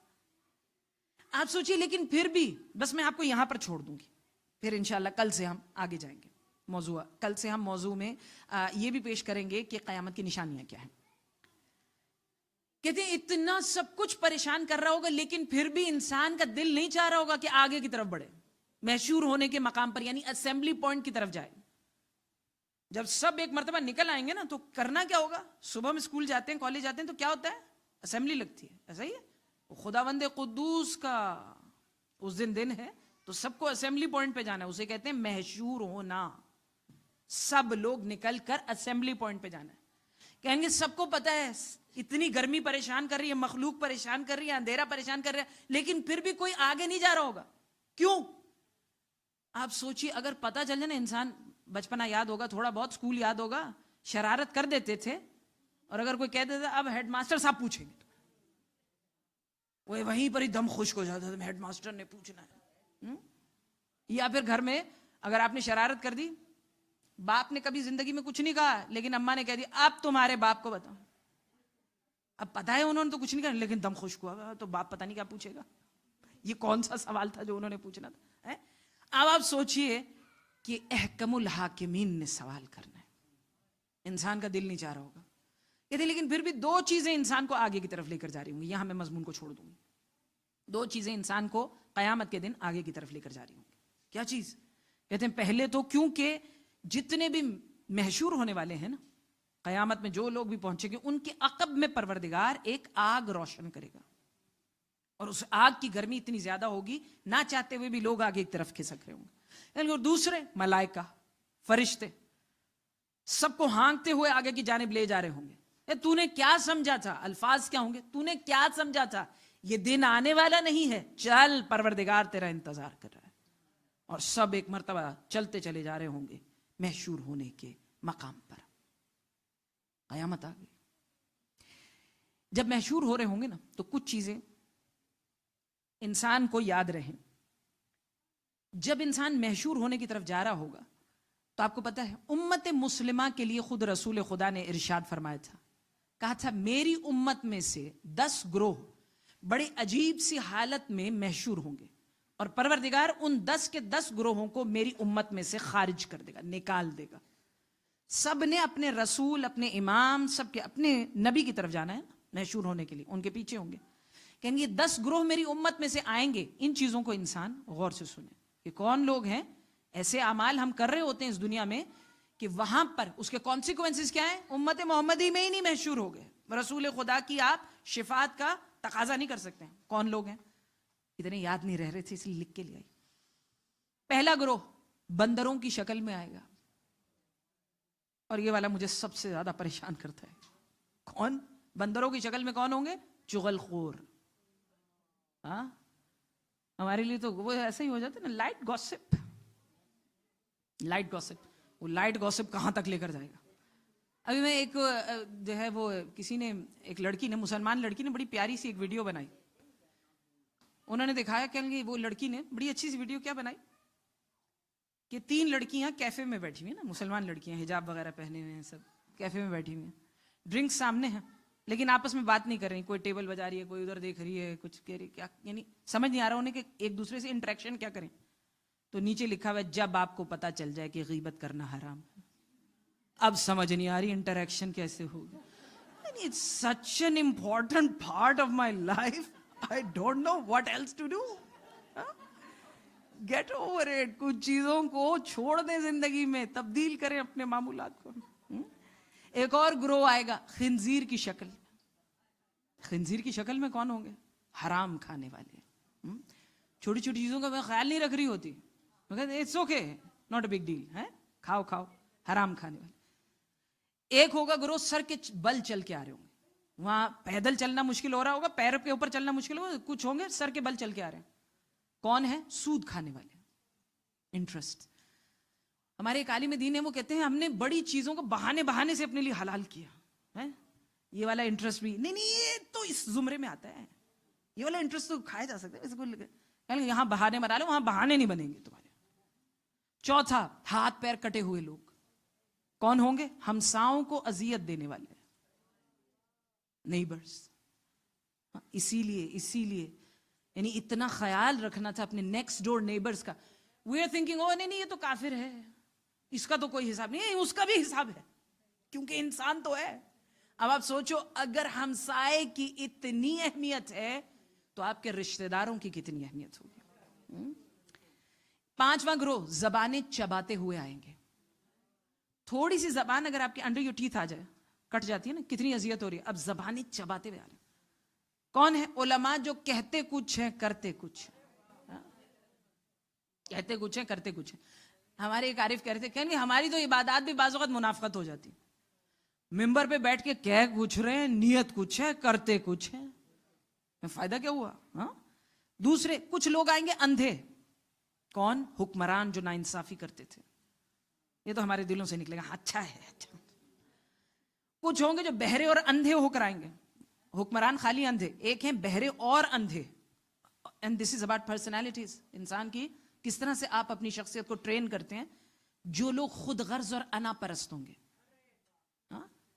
آپ سوچئے لیکن پھر بھی بس میں آپ کو یہاں پر چھوڑ دوں گی، پھر انشاءاللہ کل سے ہم آگے جائیں گے. موضوع کل سے ہم موضوع میں یہ بھی پیش کریں گے کہ قیامت کی نشانیاں کیا ہیں. کہتے ہیں اتنا سب کچھ پریشان کر رہا ہوگا لیکن پھر بھی انسان کا دل نہیں چاہ رہا ہوگا کہ آگے کی طرف بڑھے، محشور ہونے کے مقام پر یعنی اسمبلی پوائنٹ کی طرف جائے. جب سب ایک مرتبہ نکل آئیں گے نا تو کرنا کیا ہوگا؟ صبح میں اسکول جاتے ہیں، کالج جاتے ہیں تو کیا ہوتا ہے؟ اسمبلی لگتی ہے، ایسا ہی ہے؟ خداوند قدوس کا اس دن ہے تو سب کو اسمبلی پوائنٹ پہ جانا ہے، اسے کہتے ہیں محشور ہونا. سب لوگ نکل کر اسمبلی پوائنٹ پہ جانا ہے. کہیں گے سب کو پتا ہے اتنی گرمی پریشان کر رہی ہے، مخلوق پریشان کر رہی ہے، اندھیرا پریشان کر رہا ہے، لیکن پھر بھی کوئی آگے نہیں جا رہا ہوگا. کیوں؟ آپ سوچیے، اگر پتا چل جائے نا، انسان بچپنا یاد ہوگا، تھوڑا بہت اسکول یاد ہوگا، شرارت کر دیتے تھے، اور اگر کوئی کہہ دیتا اب ہیڈ ماسٹر صاحب پوچھیں گے، وہ وہیں پر ہی دم خشک ہو جاتا تھا، ہیڈ ماسٹر نے پوچھنا ہے. یا پھر گھر میں اگر آپ نے شرارت کر دی، باپ نے کبھی زندگی میں کچھ نہیں کہا لیکن اماں نے کہہ دیا اب تمہارے باپ کو بتاؤ. اب پتا ہے انہوں نے تو کچھ نہیں کہا لیکن دم خشک ہوا تو باپ پتہ نہیں کیا پوچھے گا. یہ کون سا سوال تھا جو انہوں نے پوچھنا تھا؟ اب آپ سوچئے کہ احکم الحاکمین نے سوال کرنا ہے، انسان کا دل نہیں چاہ رہا ہوگا. کہتے لیکن پھر بھی دو چیزیں انسان کو آگے کی طرف لے کر جا رہی ہوں گی. یہاں میں مضمون کو چھوڑ دوں گی. دو چیزیں انسان کو قیامت کے دن آگے کی طرف لے کر جا رہی ہوں گی. کیا چیز؟ کہتے ہیں پہلے تو کیونکہ جتنے بھی محشور ہونے والے ہیں نا قیامت میں، جو لوگ بھی پہنچیں گے، ان کے عقب میں پروردگار ایک آگ روشن کرے گا، اور اس آگ کی گرمی اتنی زیادہ ہوگی نہ چاہتے ہوئے بھی لوگ آگے ایک طرف کھسک رہے ہوں گے. اور دوسرے ملائکہ، فرشتے سب کو ہانکتے ہوئے آگے کی جانب لے جا رہے ہوں گے. تو نے کیا سمجھا تھا؟ الفاظ کیا ہوں گے؟ تو نے کیا سمجھا تھا؟ یہ دن آنے والا نہیں ہے، چل پروردگار تیرا انتظار کر رہا ہے. اور سب ایک مرتبہ چلتے چلے جا رہے ہوں گے محشور ہونے کے مقام پر. قیامت آ گئی. جب محشور ہو رہے ہوں گے نا تو کچھ چیزیں انسان کو یاد رہیں. جب انسان محشور ہونے کی طرف جا رہا ہوگا تو آپ کو پتا ہے امت مسلمہ کے لیے خود رسول خدا نے ارشاد فرمایا تھا، کہا تھا میری امت میں سے 10 گروہ بڑی عجیب سی حالت میں محشور ہوں گے، اور پروردگار ان 10 کے 10 گروہوں کو میری امت میں سے خارج کر دے گا، نکال دے گا. سب نے اپنے رسول، اپنے امام، سب کے اپنے نبی کی طرف جانا ہے محشور ہونے کے لیے، ان کے پیچھے ہوں گے. کہیں گے 10 گروہ میری امت میں سے آئیں گے. ان چیزوں کو انسان غور سے سنیں کہ کون لوگ ہیں. ایسے اعمال ہم کر رہے ہوتے ہیں اس دنیا میں کہ وہاں پر اس کے کانسیکوینسز کیا ہیں؟ امت محمدی میں ہی نہیں محشور ہو گئے. رسول خدا کی آپ شفاعت کا تقاضا نہیں کر سکتے ہیں. کون لوگ ہیں؟ اتنے یاد نہیں رہ رہے تھے اس لیے لکھ کے لے آئی. پہلا گروہ بندروں کی شکل میں آئے گا، اور یہ والا مجھے سب سے زیادہ پریشان کرتا ہے. کون بندروں کی شکل میں کون ہوں گے؟ چغل خور. ہاں ہمارے لیے تو وہ ایسا ہی ہو جاتا ہے نا، لائٹ گوسپ. لائٹ گوسپ، وہ لائٹ گوسپ کہاں تک لے کر جائے گا. ابھی میں ایک جو ہے وہ کسی نے، ایک لڑکی نے، مسلمان لڑکی نے بڑی پیاری سی ایک ویڈیو بنائی. انہوں نے دکھایا کہ وہ لڑکی نے بڑی اچھی سی ویڈیو کیا بنائی کہ 3 لڑکیاں کیفے میں بیٹھی ہوئی ہیں نا، مسلمان لڑکیاں حجاب وغیرہ پہنے ہوئے ہیں، سب کیفے میں بیٹھی ہوئی ہیں، ڈرنکس سامنے ہیں، لیکن آپس میں بات نہیں کر رہی. کوئی ٹیبل بجا رہی ہے، کوئی ادھر دیکھ رہی ہے، کچھ کہہ رہی کیا، یعنی سمجھ نہیں آ رہا انہیں کہ ایک دوسرے سے انٹریکشن کیا کریں. تو نیچے لکھا ہوا ہے جب آپ کو پتا چل جائے کہ غیبت کرنا حرام ہے. اب سمجھ نہیں آ رہی انٹریکشن کیسے ہوگی. It's such an important part of my life. I don't know what else to do. Get over it. کچھ چیزوں کو چھوڑ دیں زندگی میں، تبدیل کریں اپنے معمولات کو. ایک اور گروہ آئے گا خنزیر کی شکل. خنزیر کی شکل میں کون ہوں گے؟ حرام کھانے والے. چھوٹی چھوٹی چیزوں کا میں خیال نہیں رکھ رہی ہوتی، it's okay, not a big deal ہے، کھاؤ کھاؤ. حرام کھانے والے. ایک ہوگا گروہ سر کے بل چل کے آ رہے ہوں گے. وہاں پیدل چلنا مشکل ہو رہا ہوگا، پیر کے اوپر چلنا مشکل ہوگا. کچھ ہوں گے سر کے بل چل کے آ رہے ہیں. کون ہے؟ سود کھانے والے، انٹرسٹ. ہمارے ایک عالم دین ہے، وہ کہتے ہیں ہم نے بڑی چیزوں کو بہانے سے اپنے لیے حلال کیا ہے. یہ والا انٹرسٹ بھی نہیں، یہ تو اس زمرے میں آتا ہے. یہ والا انٹرسٹ تو کھایا جا سکتا ہے، یہاں بہانے بنا لو، وہاں بہانے نہیں بنیں گے تمہارے. چوتھا، ہاتھ پیر کٹے ہوئے لوگ. کون ہوں گے؟ ہمساؤں کو اذیت دینے والے، نیبرز. اسی لیے یعنی اتنا خیال رکھنا تھا اپنے نیکسٹ ڈور نیبرز کا. وی آر تھنکنگ او نہیں یہ تو کافر ہے، اس کا تو کوئی حساب نہیں. اس کا بھی حساب ہے کیونکہ انسان تو ہے. اب آپ سوچو اگر ہمسائے کی اتنی اہمیت ہے تو آپ کے رشتہ داروں کی کتنی اہمیت ہوگی. 5واں گروہ زبانیں چباتے ہوئے آئیں گے. تھوڑی سی زبان اگر آپ کے انڈر یور ٹیتھ آ جائے, کٹ جاتی ہے نا, کتنی اذیت ہو رہی ہے. اب زبانیں چباتے ہوئے آ رہے ہیں. کون ہے؟ علماء جو کہتے کچھ ہیں کرتے کچھ ہیں. کہتے کچھ ہیں کرتے کچھ ہیں. ہمارے ایک عارف کہہ رہے تھے, کہیں گے ہماری تو عبادات بھی بعض وقت منافقت ہو جاتی. ممبر پہ بیٹھ کے کہہ کچھ رہے ہیں, نیت کچھ ہے, کرتے کچھ ہیں. فائدہ کیا ہوا؟ ہاں. دوسرے کچھ لوگ آئیں گے اندھے. کون؟ حکمران جو ناانصافی کرتے تھے. یہ تو ہمارے دلوں سے نکلے گا, اچھا ہے اچھا. کچھ ہوں گے جو بہرے اور اندھے ہو کر آئیں گے. حکمران خالی اندھے, ایک ہیں بہرے اور اندھے. And this is about personalities. انسان کی کس طرح سے آپ اپنی شخصیت کو ٹرین کرتے ہیں. جو لوگ خود غرض اور انا پرست ہوں گے,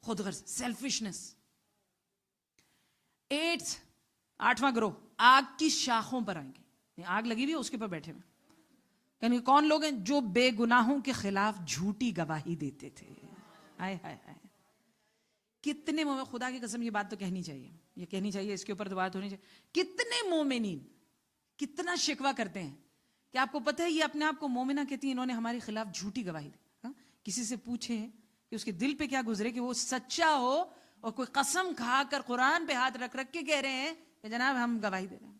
خود غرض, سیلفشنس. 8واں گروہ آگ کی شاخوں پر آئیں گے. آگ لگی ہوئی ہے, اس کے پر بیٹھے ہوئے. یعنی کون لوگ ہیں؟ جو بے گناہوں کے خلاف جھوٹی گواہی دیتے تھے. ہائے ہائے ہائے, کتنے مومن, خدا کی قسم یہ بات تو کہنی چاہیے, یہ کہنی چاہیے, اس کے اوپر تو بات ہونی چاہیے. کتنے مومنین کتنا شکوہ کرتے ہیں کہ آپ کو پتہ ہے یہ اپنے آپ کو مومنہ کہتی ہیں, انہوں نے ہمارے خلاف جھوٹی گواہی دی. کسی سے پوچھیں کہ اس کے دل پہ کیا گزرے کہ وہ سچا ہو, اور کوئی قسم کھا کر قرآن پہ ہاتھ رکھ رکھ کے کہہ رہے ہیں کہ جناب ہم گواہی دے رہے ہیں.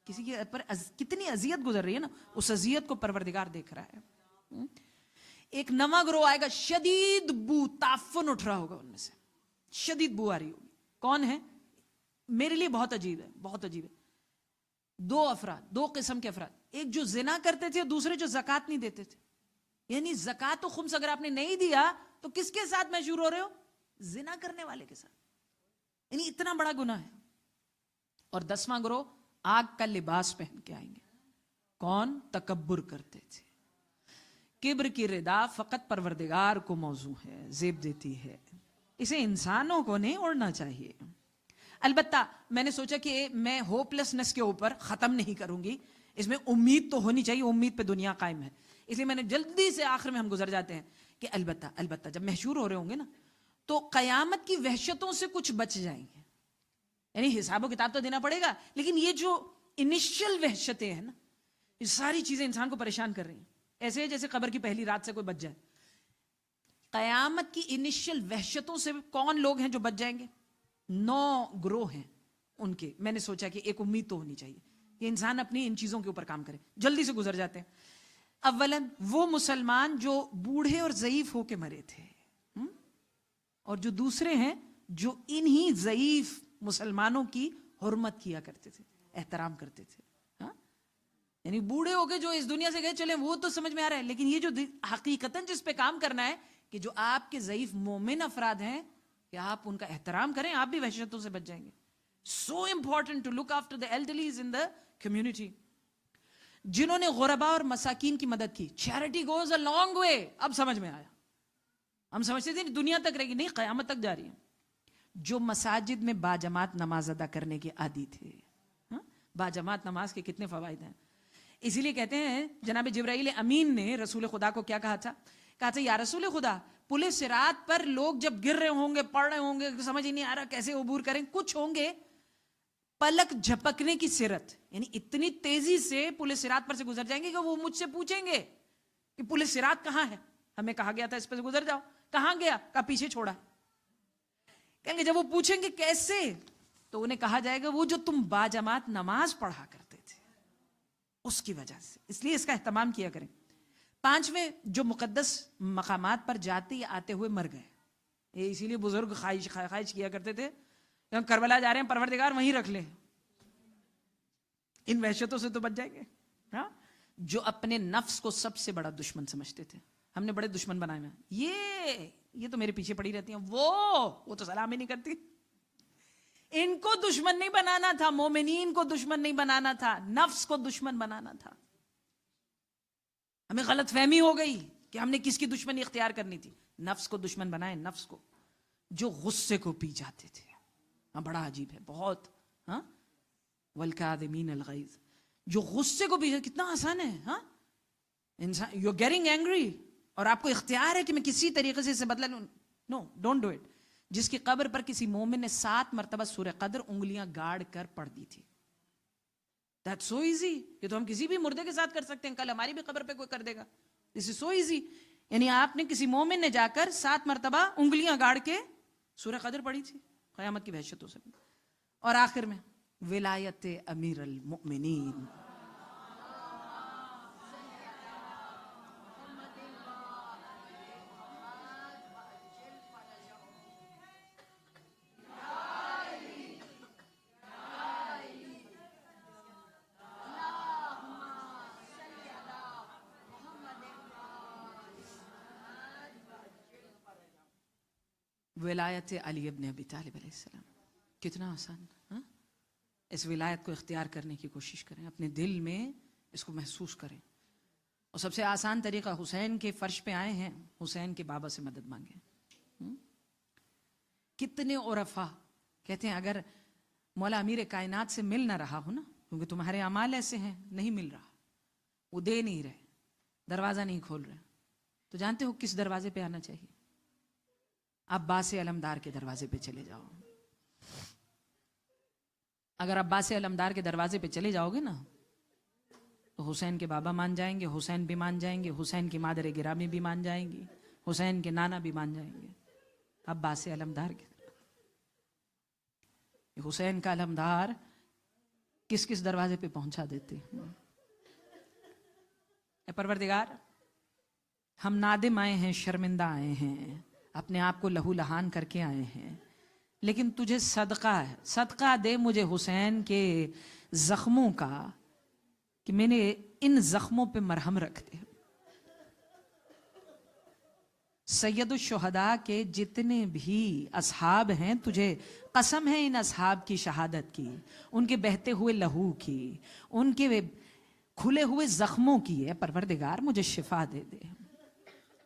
کسی کے پر کتنی اذیت گزر رہی ہے نا, اس اذیت کو پروردگار دیکھ رہا ہے. ایک نواں گروہ آئے گا, شدید بو, تعفن اٹھ رہا ہوگا ان میں سے, شدید بو آ رہی ہوگی. کون ہے؟ میرے لیے بہت عجیب ہے, بہت عجیب ہے. 2 افراد, 2 قسم کے افراد. ایک جو زنا کرتے تھے, اور دوسرے جو زکوٰۃ نہیں دیتے تھے. یعنی زکوٰۃ و خمس اگر آپ نے نہیں دیا تو کس کے ساتھ مشہور ہو رہے ہو؟ زنا کرنے والے کے ساتھ. یعنی اتنا بڑا گناہ ہے. اور 10واں گروہ آگ کا لباس پہن کے آئیں گے. کون؟ تکبر کرتے تھے. کبر کی ردا فقط پروردگار کو موضوع ہے, زیب دیتی ہے, اسے انسانوں کو نہیں اوڑھنا چاہیے. البتہ میں نے سوچا کہ میں ہوپلیسنس کے اوپر ختم نہیں کروں گی, اس میں امید تو ہونی چاہیے, امید پہ دنیا قائم ہے. اس لیے میں نے جلدی سے آخر میں ہم گزر جاتے ہیں کہ البتہ جب محشور ہو رہے ہوں گے نا, تو قیامت کی وحشتوں سے کچھ بچ جائیں گے. یعنی حساب و کتاب تو دینا پڑے گا, لیکن یہ جو انیشل وحشتیں ہیں نا, یہ ساری چیزیں انسان کو پریشان کر رہی ہیں. ایسے جیسے قبر کی پہلی رات سے کوئی بچ جائے. قیامت کی انیشل وحشتوں سے کون لوگ ہیں جو بچ جائیں گے؟ 9 گروہ ہیں ان کے. میں نے سوچا کہ ایک امید تو ہونی چاہیے کہ انسان اپنی ان چیزوں کے اوپر کام کرے. جلدی سے گزر جاتے ہیں. اولاً وہ مسلمان جو بوڑھے اور ضعیف ہو کے مرے تھے, اور جو دوسرے ہیں جو انہی ضعیف مسلمانوں کی حرمت کیا کرتے تھے, احترام کرتے تھے. یعنی بوڑھے ہو کے جو اس دنیا سے گئے, چلیں وہ تو سمجھ میں آ رہا ہے, لیکن یہ جو حقیقتاً جس پہ کام کرنا ہے کہ جو آپ کے ضعیف مومن افراد ہیں, کہ آپ ان کا احترام کریں, آپ بھی وحشتوں سے بچ جائیں گے. So important to look after the elderlies in the community. جنہوں نے غربا اور مساکین کی مدد کی. Charity goes a long way. اب سمجھ میں آیا. ہم سمجھتے تھے دنیا تک رہے گی, نہیں, قیامت تک جا رہی ہے. جو مساجد میں باجماعت نماز ادا کرنے کے عادی تھے. باجماعت نماز کے کتنے فوائد ہیں. اسی لیے کہتے ہیں جناب جبرائیل امین نے رسول خدا کو کیا کہا تھا؟ کہا تھا یا رسول خدا, پل صراط پر لوگ جب گر رہے ہوں گے, پڑھ رہے ہوں گے, سمجھ ہی نہیں آ رہا کیسے عبور کریں. کچھ ہوں گے پلک جھپکنے کی سرت, یعنی اتنی تیزی سے پل صراط پر سے گزر جائیں گے کہ وہ مجھ سے پوچھیں گے کہ پل صراط کہاں ہے, ہمیں کہا گیا تھا اس پہ سے گزر جاؤ, کہاں گیا؟ کہا پیچھے چھوڑا. کہیں گے جب وہ پوچھیں گے کیسے, تو انہیں کہا جائے گا وہ جو تم باجماعت نماز پڑھا کرتے تھے اس کی وجہ سے. اس لیے اس کا اہتمام کیا کریں. 5ویں, جو مقدس مقامات پر جاتے یا آتے ہوئے مر گئے. یہ اسی لیے بزرگ خواہش کیا کرتے تھے کہ ہم کربلا جا رہے ہیں, پروردگار وہیں رکھ لیں, ان وحشتوں سے تو بچ جائیں گے. جو اپنے نفس کو سب سے بڑا دشمن سمجھتے تھے, ہم نے بڑے دشمن بنائے ہوئے ہیں, یہ تو میرے پیچھے پڑی رہتی ہیں, وہ تو سلام ہی نہیں کرتی. ان کو دشمن نہیں بنانا تھا, مومنین کو دشمن نہیں بنانا تھا, نفس کو دشمن بنانا تھا. ہمیں غلط فہمی ہو گئی کہ ہم نے کس کی دشمنی اختیار کرنی تھی. نفس کو دشمن بنائے, نفس کو جو غصے کو پی جاتے تھے. بڑا عجیب ہے بہت. والکاظمین الغیظ, جو غصے کو پی جاتے, کتنا آسان ہے. انسان یو گیٹنگ اینگری, اور آپ کو اختیار ہے کہ میں کسی طریقے سے اسے بدلا لوں. نو, ڈونٹ ڈو اٹ. جس کی قبر پر کسی مومن نے 7 مرتبہ سورہ قدر انگلیاں گاڑ کر پڑھ دی تھی. That's so easy. یہ تو ہم کسی بھی مردے کے ساتھ کر سکتے ہیں, کل ہماری بھی قبر پہ کوئی کر دے گا. This is so easy. یعنی آپ نے کسی مومن نے جا کر 7 مرتبہ انگلیاں گاڑ کے سورہ قدر پڑھی تھی قیامت کی وحشتوں سے. اور آخر میں ولایت امیر المؤمنین. ولایت علی ابن ابی طالب علیہ السلام. کتنا آسان. ہاں؟ اس ولایت کو اختیار کرنے کی کوشش کریں, اپنے دل میں اس کو محسوس کریں. اور سب سے آسان طریقہ, حسین کے فرش پہ آئے ہیں, حسین کے بابا سے مدد مانگیں. کتنے عرفا کہتے ہیں اگر مولا امیر کائنات سے مل نہ رہا ہو نا, کیونکہ تمہارے اعمال ایسے ہیں, نہیں مل رہا, وہ دے نہیں رہے, دروازہ نہیں کھول رہے, تو جانتے ہو کس دروازے پہ آنا چاہیے؟ عباس علمدار کے دروازے پہ چلے جاؤ. اگر عباس علمدار کے دروازے پہ چلے جاؤ گے نا تو حسین کے بابا مان جائیں گے, حسین بھی مان جائیں گے, حسین کی مادر گرامی بھی مان جائیں گی, حسین کے نانا بھی مان جائیں گے. عباس علمدار کے حسین کا علمدار کس کس دروازے پہ پہنچا دیتے. اے پروردگار, ہم نادم آئے ہیں, شرمندہ آئے ہیں, اپنے آپ کو لہو لہان کر کے آئے ہیں, لیکن تجھے صدقہ ہے, صدقہ دے مجھے حسین کے زخموں کا, کہ میں نے ان زخموں پہ مرہم رکھ دے. سید الشہداء کے جتنے بھی اصحاب ہیں, تجھے قسم ہے ان اصحاب کی شہادت کی, ان کے بہتے ہوئے لہو کی, ان کے کھلے ہوئے زخموں کی. ہے پروردگار مجھے شفا دے دے,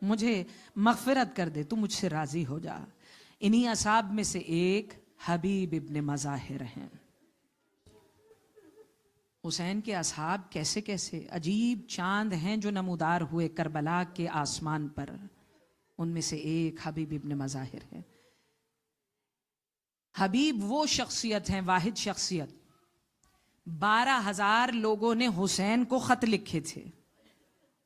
مجھے مغفرت کر دے, تو مجھ سے راضی ہو جا. انہی اصحاب میں سے ایک حبیب ابن مظاہر ہیں. حسین کے اصحاب کیسے کیسے عجیب چاند ہیں جو نمودار ہوئے کربلا کے آسمان پر, ان میں سے ایک حبیب ابن مظاہر ہے. حبیب وہ شخصیت ہیں, واحد شخصیت, 12,000 لوگوں نے حسین کو خط لکھے تھے,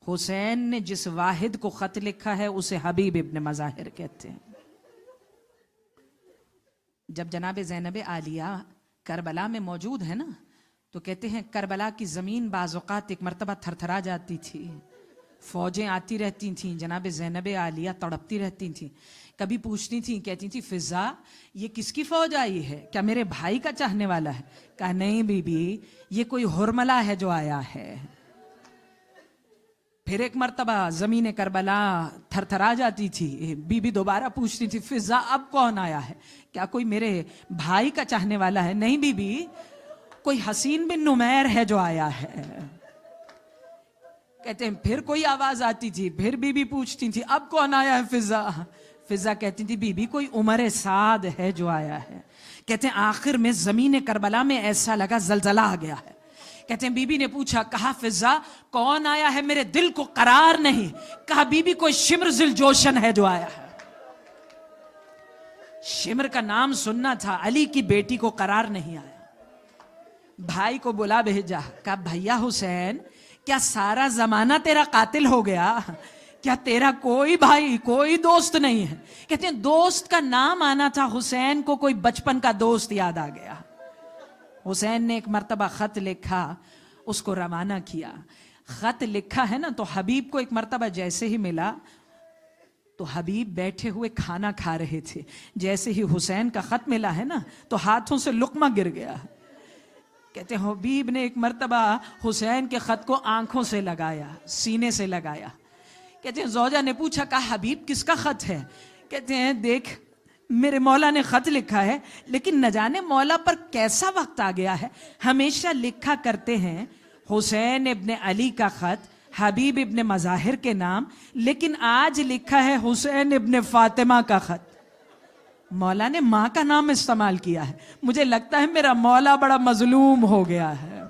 حسین نے جس واحد کو خط لکھا ہے اسے حبیب ابن مظاہر کہتے ہیں. جب جناب زینب عالیہ کربلا میں موجود ہے نا, تو کہتے ہیں کربلا کی زمین بعض اوقات ایک مرتبہ تھر تھرا جاتی تھی, فوجیں آتی رہتی تھیں, جناب زینب عالیہ تڑپتی رہتی تھیں. کبھی پوچھتی تھیں, کہتی تھی فضا یہ کس کی فوج آئی ہے, کیا میرے بھائی کا چاہنے والا ہے؟ کہا نہیں بی بی, یہ کوئی ہرملا ہے جو آیا ہے. پھر ایک مرتبہ زمین کربلا تھر تھرا جاتی تھی, بی بی دوبارہ پوچھتی تھی فضا اب کون آیا ہے, کیا کوئی میرے بھائی کا چاہنے والا ہے؟ نہیں بی بی, کوئی حسین بن نمیر ہے جو آیا ہے. کہتے ہیں پھر کوئی آواز آتی تھی, پھر بی بی پوچھتی تھی اب کون آیا ہے فضا. فضا کہتی تھی بی بی کوئی عمر سعد ہے جو آیا ہے. کہتے ہیں آخر میں زمین کربلا میں ایسا لگا زلزلہ آ گیا ہے. کہتے ہیں بی بی نے پوچھا, کہا فضا کون آیا ہے, میرے دل کو قرار نہیں. کہا بی بی کوئی شمر ذل جوشن ہے جو آیا ہے. شمر کا نام سننا تھا, علی کی بیٹی کو قرار نہیں آیا. بھائی کو بلا بھیجا, کہا بھیا حسین کیا سارا زمانہ تیرا قاتل ہو گیا, کیا تیرا کوئی بھائی کوئی دوست نہیں ہے؟ کہتے ہیں دوست کا نام آنا تھا, حسین کو کوئی بچپن کا دوست یاد آ گیا. حسین نے ایک مرتبہ خط لکھا, اس کو روانہ کیا. خط لکھا ہے نا, تو حبیب کو ایک مرتبہ جیسے ہی ملا تو حبیب بیٹھے ہوئے کھانا کھا رہے تھے. جیسے ہی حسین کا خط ملا ہے نا تو ہاتھوں سے لقمہ گر گیا. کہتے ہیں حبیب نے ایک مرتبہ حسین کے خط کو آنکھوں سے لگایا, سینے سے لگایا. کہتے ہیں زوجہ نے پوچھا, کہا حبیب کس کا خط ہے؟ کہتے ہیں دیکھ میرے مولا نے خط لکھا ہے, لیکن نہ جانے مولا پر کیسا وقت آ گیا ہے. ہمیشہ لکھا کرتے ہیں حسین ابن علی کا خط حبیب ابن مظاہر کے نام, لیکن آج لکھا ہے حسین ابن فاطمہ کا خط. مولا نے ماں کا نام استعمال کیا ہے. مجھے لگتا ہے میرا مولا بڑا مظلوم ہو گیا ہے.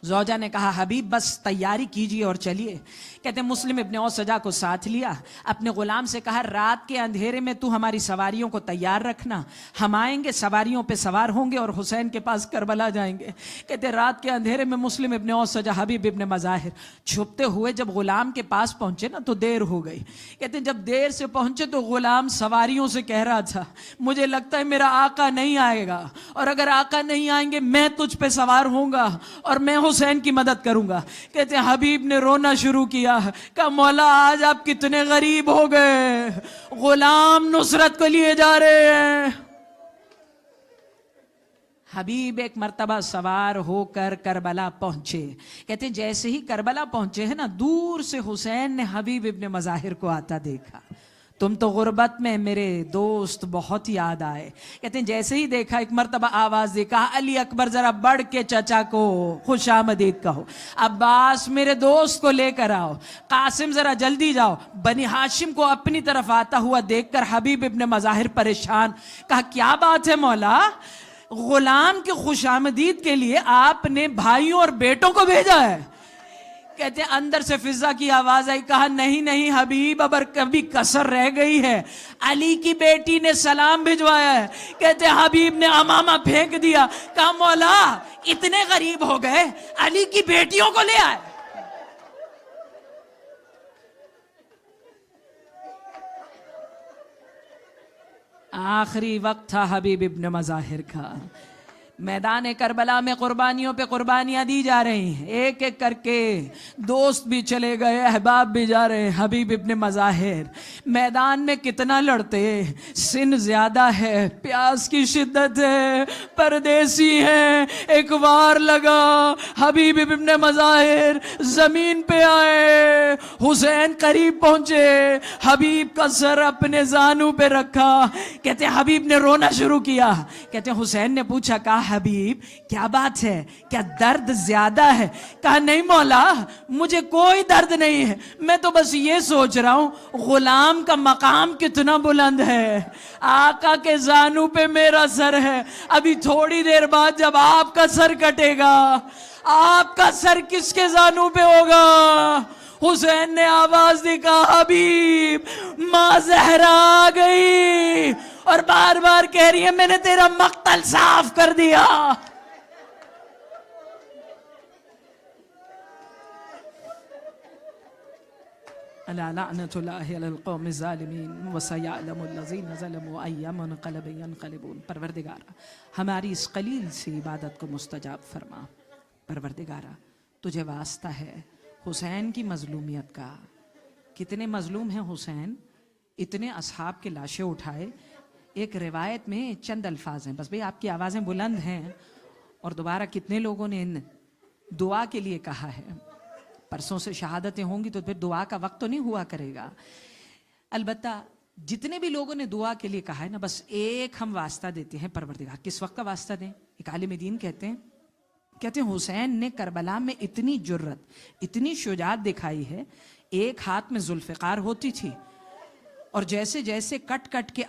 زوجہ نے کہا حبیب بس تیاری کیجئے اور چلیے. کہتے ہیں مسلم ابن اوسجہ کو ساتھ لیا, اپنے غلام سے کہا رات کے اندھیرے میں تو ہماری سواریوں کو تیار رکھنا, ہم آئیں گے, سواریوں پہ سوار ہوں گے اور حسین کے پاس کربلا جائیں گے. کہتے ہیں رات کے اندھیرے میں مسلم ابن اوسجہ حبیب ابن مظاہر چھپتے ہوئے جب غلام کے پاس پہنچے نا تو دیر ہو گئی. کہتے ہیں جب دیر سے پہنچے تو غلام سواریوں سے کہہ رہا تھا مجھے لگتا ہے میرا آقا نہیں آئے گا, اور اگر آقا نہیں آئیں گے میں تجھ پہ سوار ہوں گا اور میں حسین کی مدد کروں گا. کہتے ہیں حبیب نے رونا شروع کیا, کہا مولا آج آپ کتنے غریب ہو گئے, غلام نصرت کو لیے جا رہے ہیں. حبیب ایک مرتبہ سوار ہو کر کربلا پہنچے. کہتے ہیں جیسے ہی کربلا پہنچے ہیں نا, دور سے حسین نے حبیب ابن مظاہر کو آتا دیکھا. تم تو غربت میں میرے دوست بہت یاد آئے. کہتے ہیں جیسے ہی دیکھا ایک مرتبہ آواز دی, کہا علی اکبر ذرا بڑھ کے چچا کو خوش آمدید کہو, عباس میرے دوست کو لے کر آؤ, قاسم ذرا جلدی جاؤ. بنی ہاشم کو اپنی طرف آتا ہوا دیکھ کر حبیب ابن مظاہر پریشان, کہا کیا بات ہے مولا, غلام کی خوش آمدید کے لیے آپ نے بھائیوں اور بیٹوں کو بھیجا ہے. کہتے ہیں اندر سے فضا کی آواز آئی, کہا نہیں نہیں حبیب اگر کبھی کسر رہ گئی ہے, علی کی بیٹی نے سلام بھجوایا ہے. کہتے ہیں حبیب نے امامہ پھینک دیا, کہا مولا اتنے غریب ہو گئے علی کی بیٹیوں کو لے آئے. آخری وقت تھا حبیب ابن مظاہر کا. میدان کربلا میں قربانیوں پہ قربانیاں دی جا رہی ہیں, ایک ایک کر کے دوست بھی چلے گئے, احباب بھی جا رہے ہیں. حبیب ابن مظاہر میدان میں کتنا لڑتے, سن زیادہ ہے, پیاس کی شدت ہے, پردیسی ہیں. ایک وار لگا, حبیب ابن مظاہر زمین پہ آئے, حسین قریب پہنچے, حبیب کا سر اپنے زانو پہ رکھا. کہتے ہیں حبیب نے رونا شروع کیا. کہتے ہیں حسین نے پوچھا, کہا حبیب کیا بات ہے, کیا درد زیادہ ہے؟ کہا نہیں مولا مجھے کوئی درد نہیں ہے, میں تو بس یہ سوچ رہا ہوں غلام کا مقام کتنا بلند ہے, آقا کے زانو پہ میرا سر ہے, ابھی تھوڑی دیر بعد جب آپ کا سر کٹے گا, آپ کا سر کس کے زانو پہ ہوگا؟ حسین نے آواز دی, کہا حبیب ماں زہرا آ گئی اور بار بار کہہ رہی ہے میں نے تیرا مقتل صاف کر دیا. الا لعنت اللہ علی القوم الظالمین وسیعلم الذین ظلموا ای منقلب ینقلبون. پروردگارا ہماری اس قلیل سی عبادت کو مستجاب فرما. پروردگارا تجھے واسطہ ہے حسین کی مظلومیت کا. کتنے مظلوم ہیں حسین, اتنے اصحاب کے لاشیں اٹھائے. ایک روایت میں چند الفاظ ہیں, بس بھئی آپ کی آوازیں بلند ہیں, اور دوبارہ کتنے لوگوں نے دعا کے لیے کہا ہے. پرسوں سے شہادتیں ہوں گی تو پھر دعا کا وقت تو نہیں ہوا کرے گا. البتہ جتنے بھی لوگوں نے دعا کے لیے کہا ہے نا, بس ایک ہم واسطہ دیتے ہیں پروردگار. کس وقت کا واسطہ دیں؟ ایک عالم دین کہتے ہیں حسین نے کربلا میں اتنی جرت, اتنی شجاعت دکھائی ہے, ایک ہاتھ میں ذوالفقار ہوتی تھی اور جیسے جیسے کٹ کٹ کے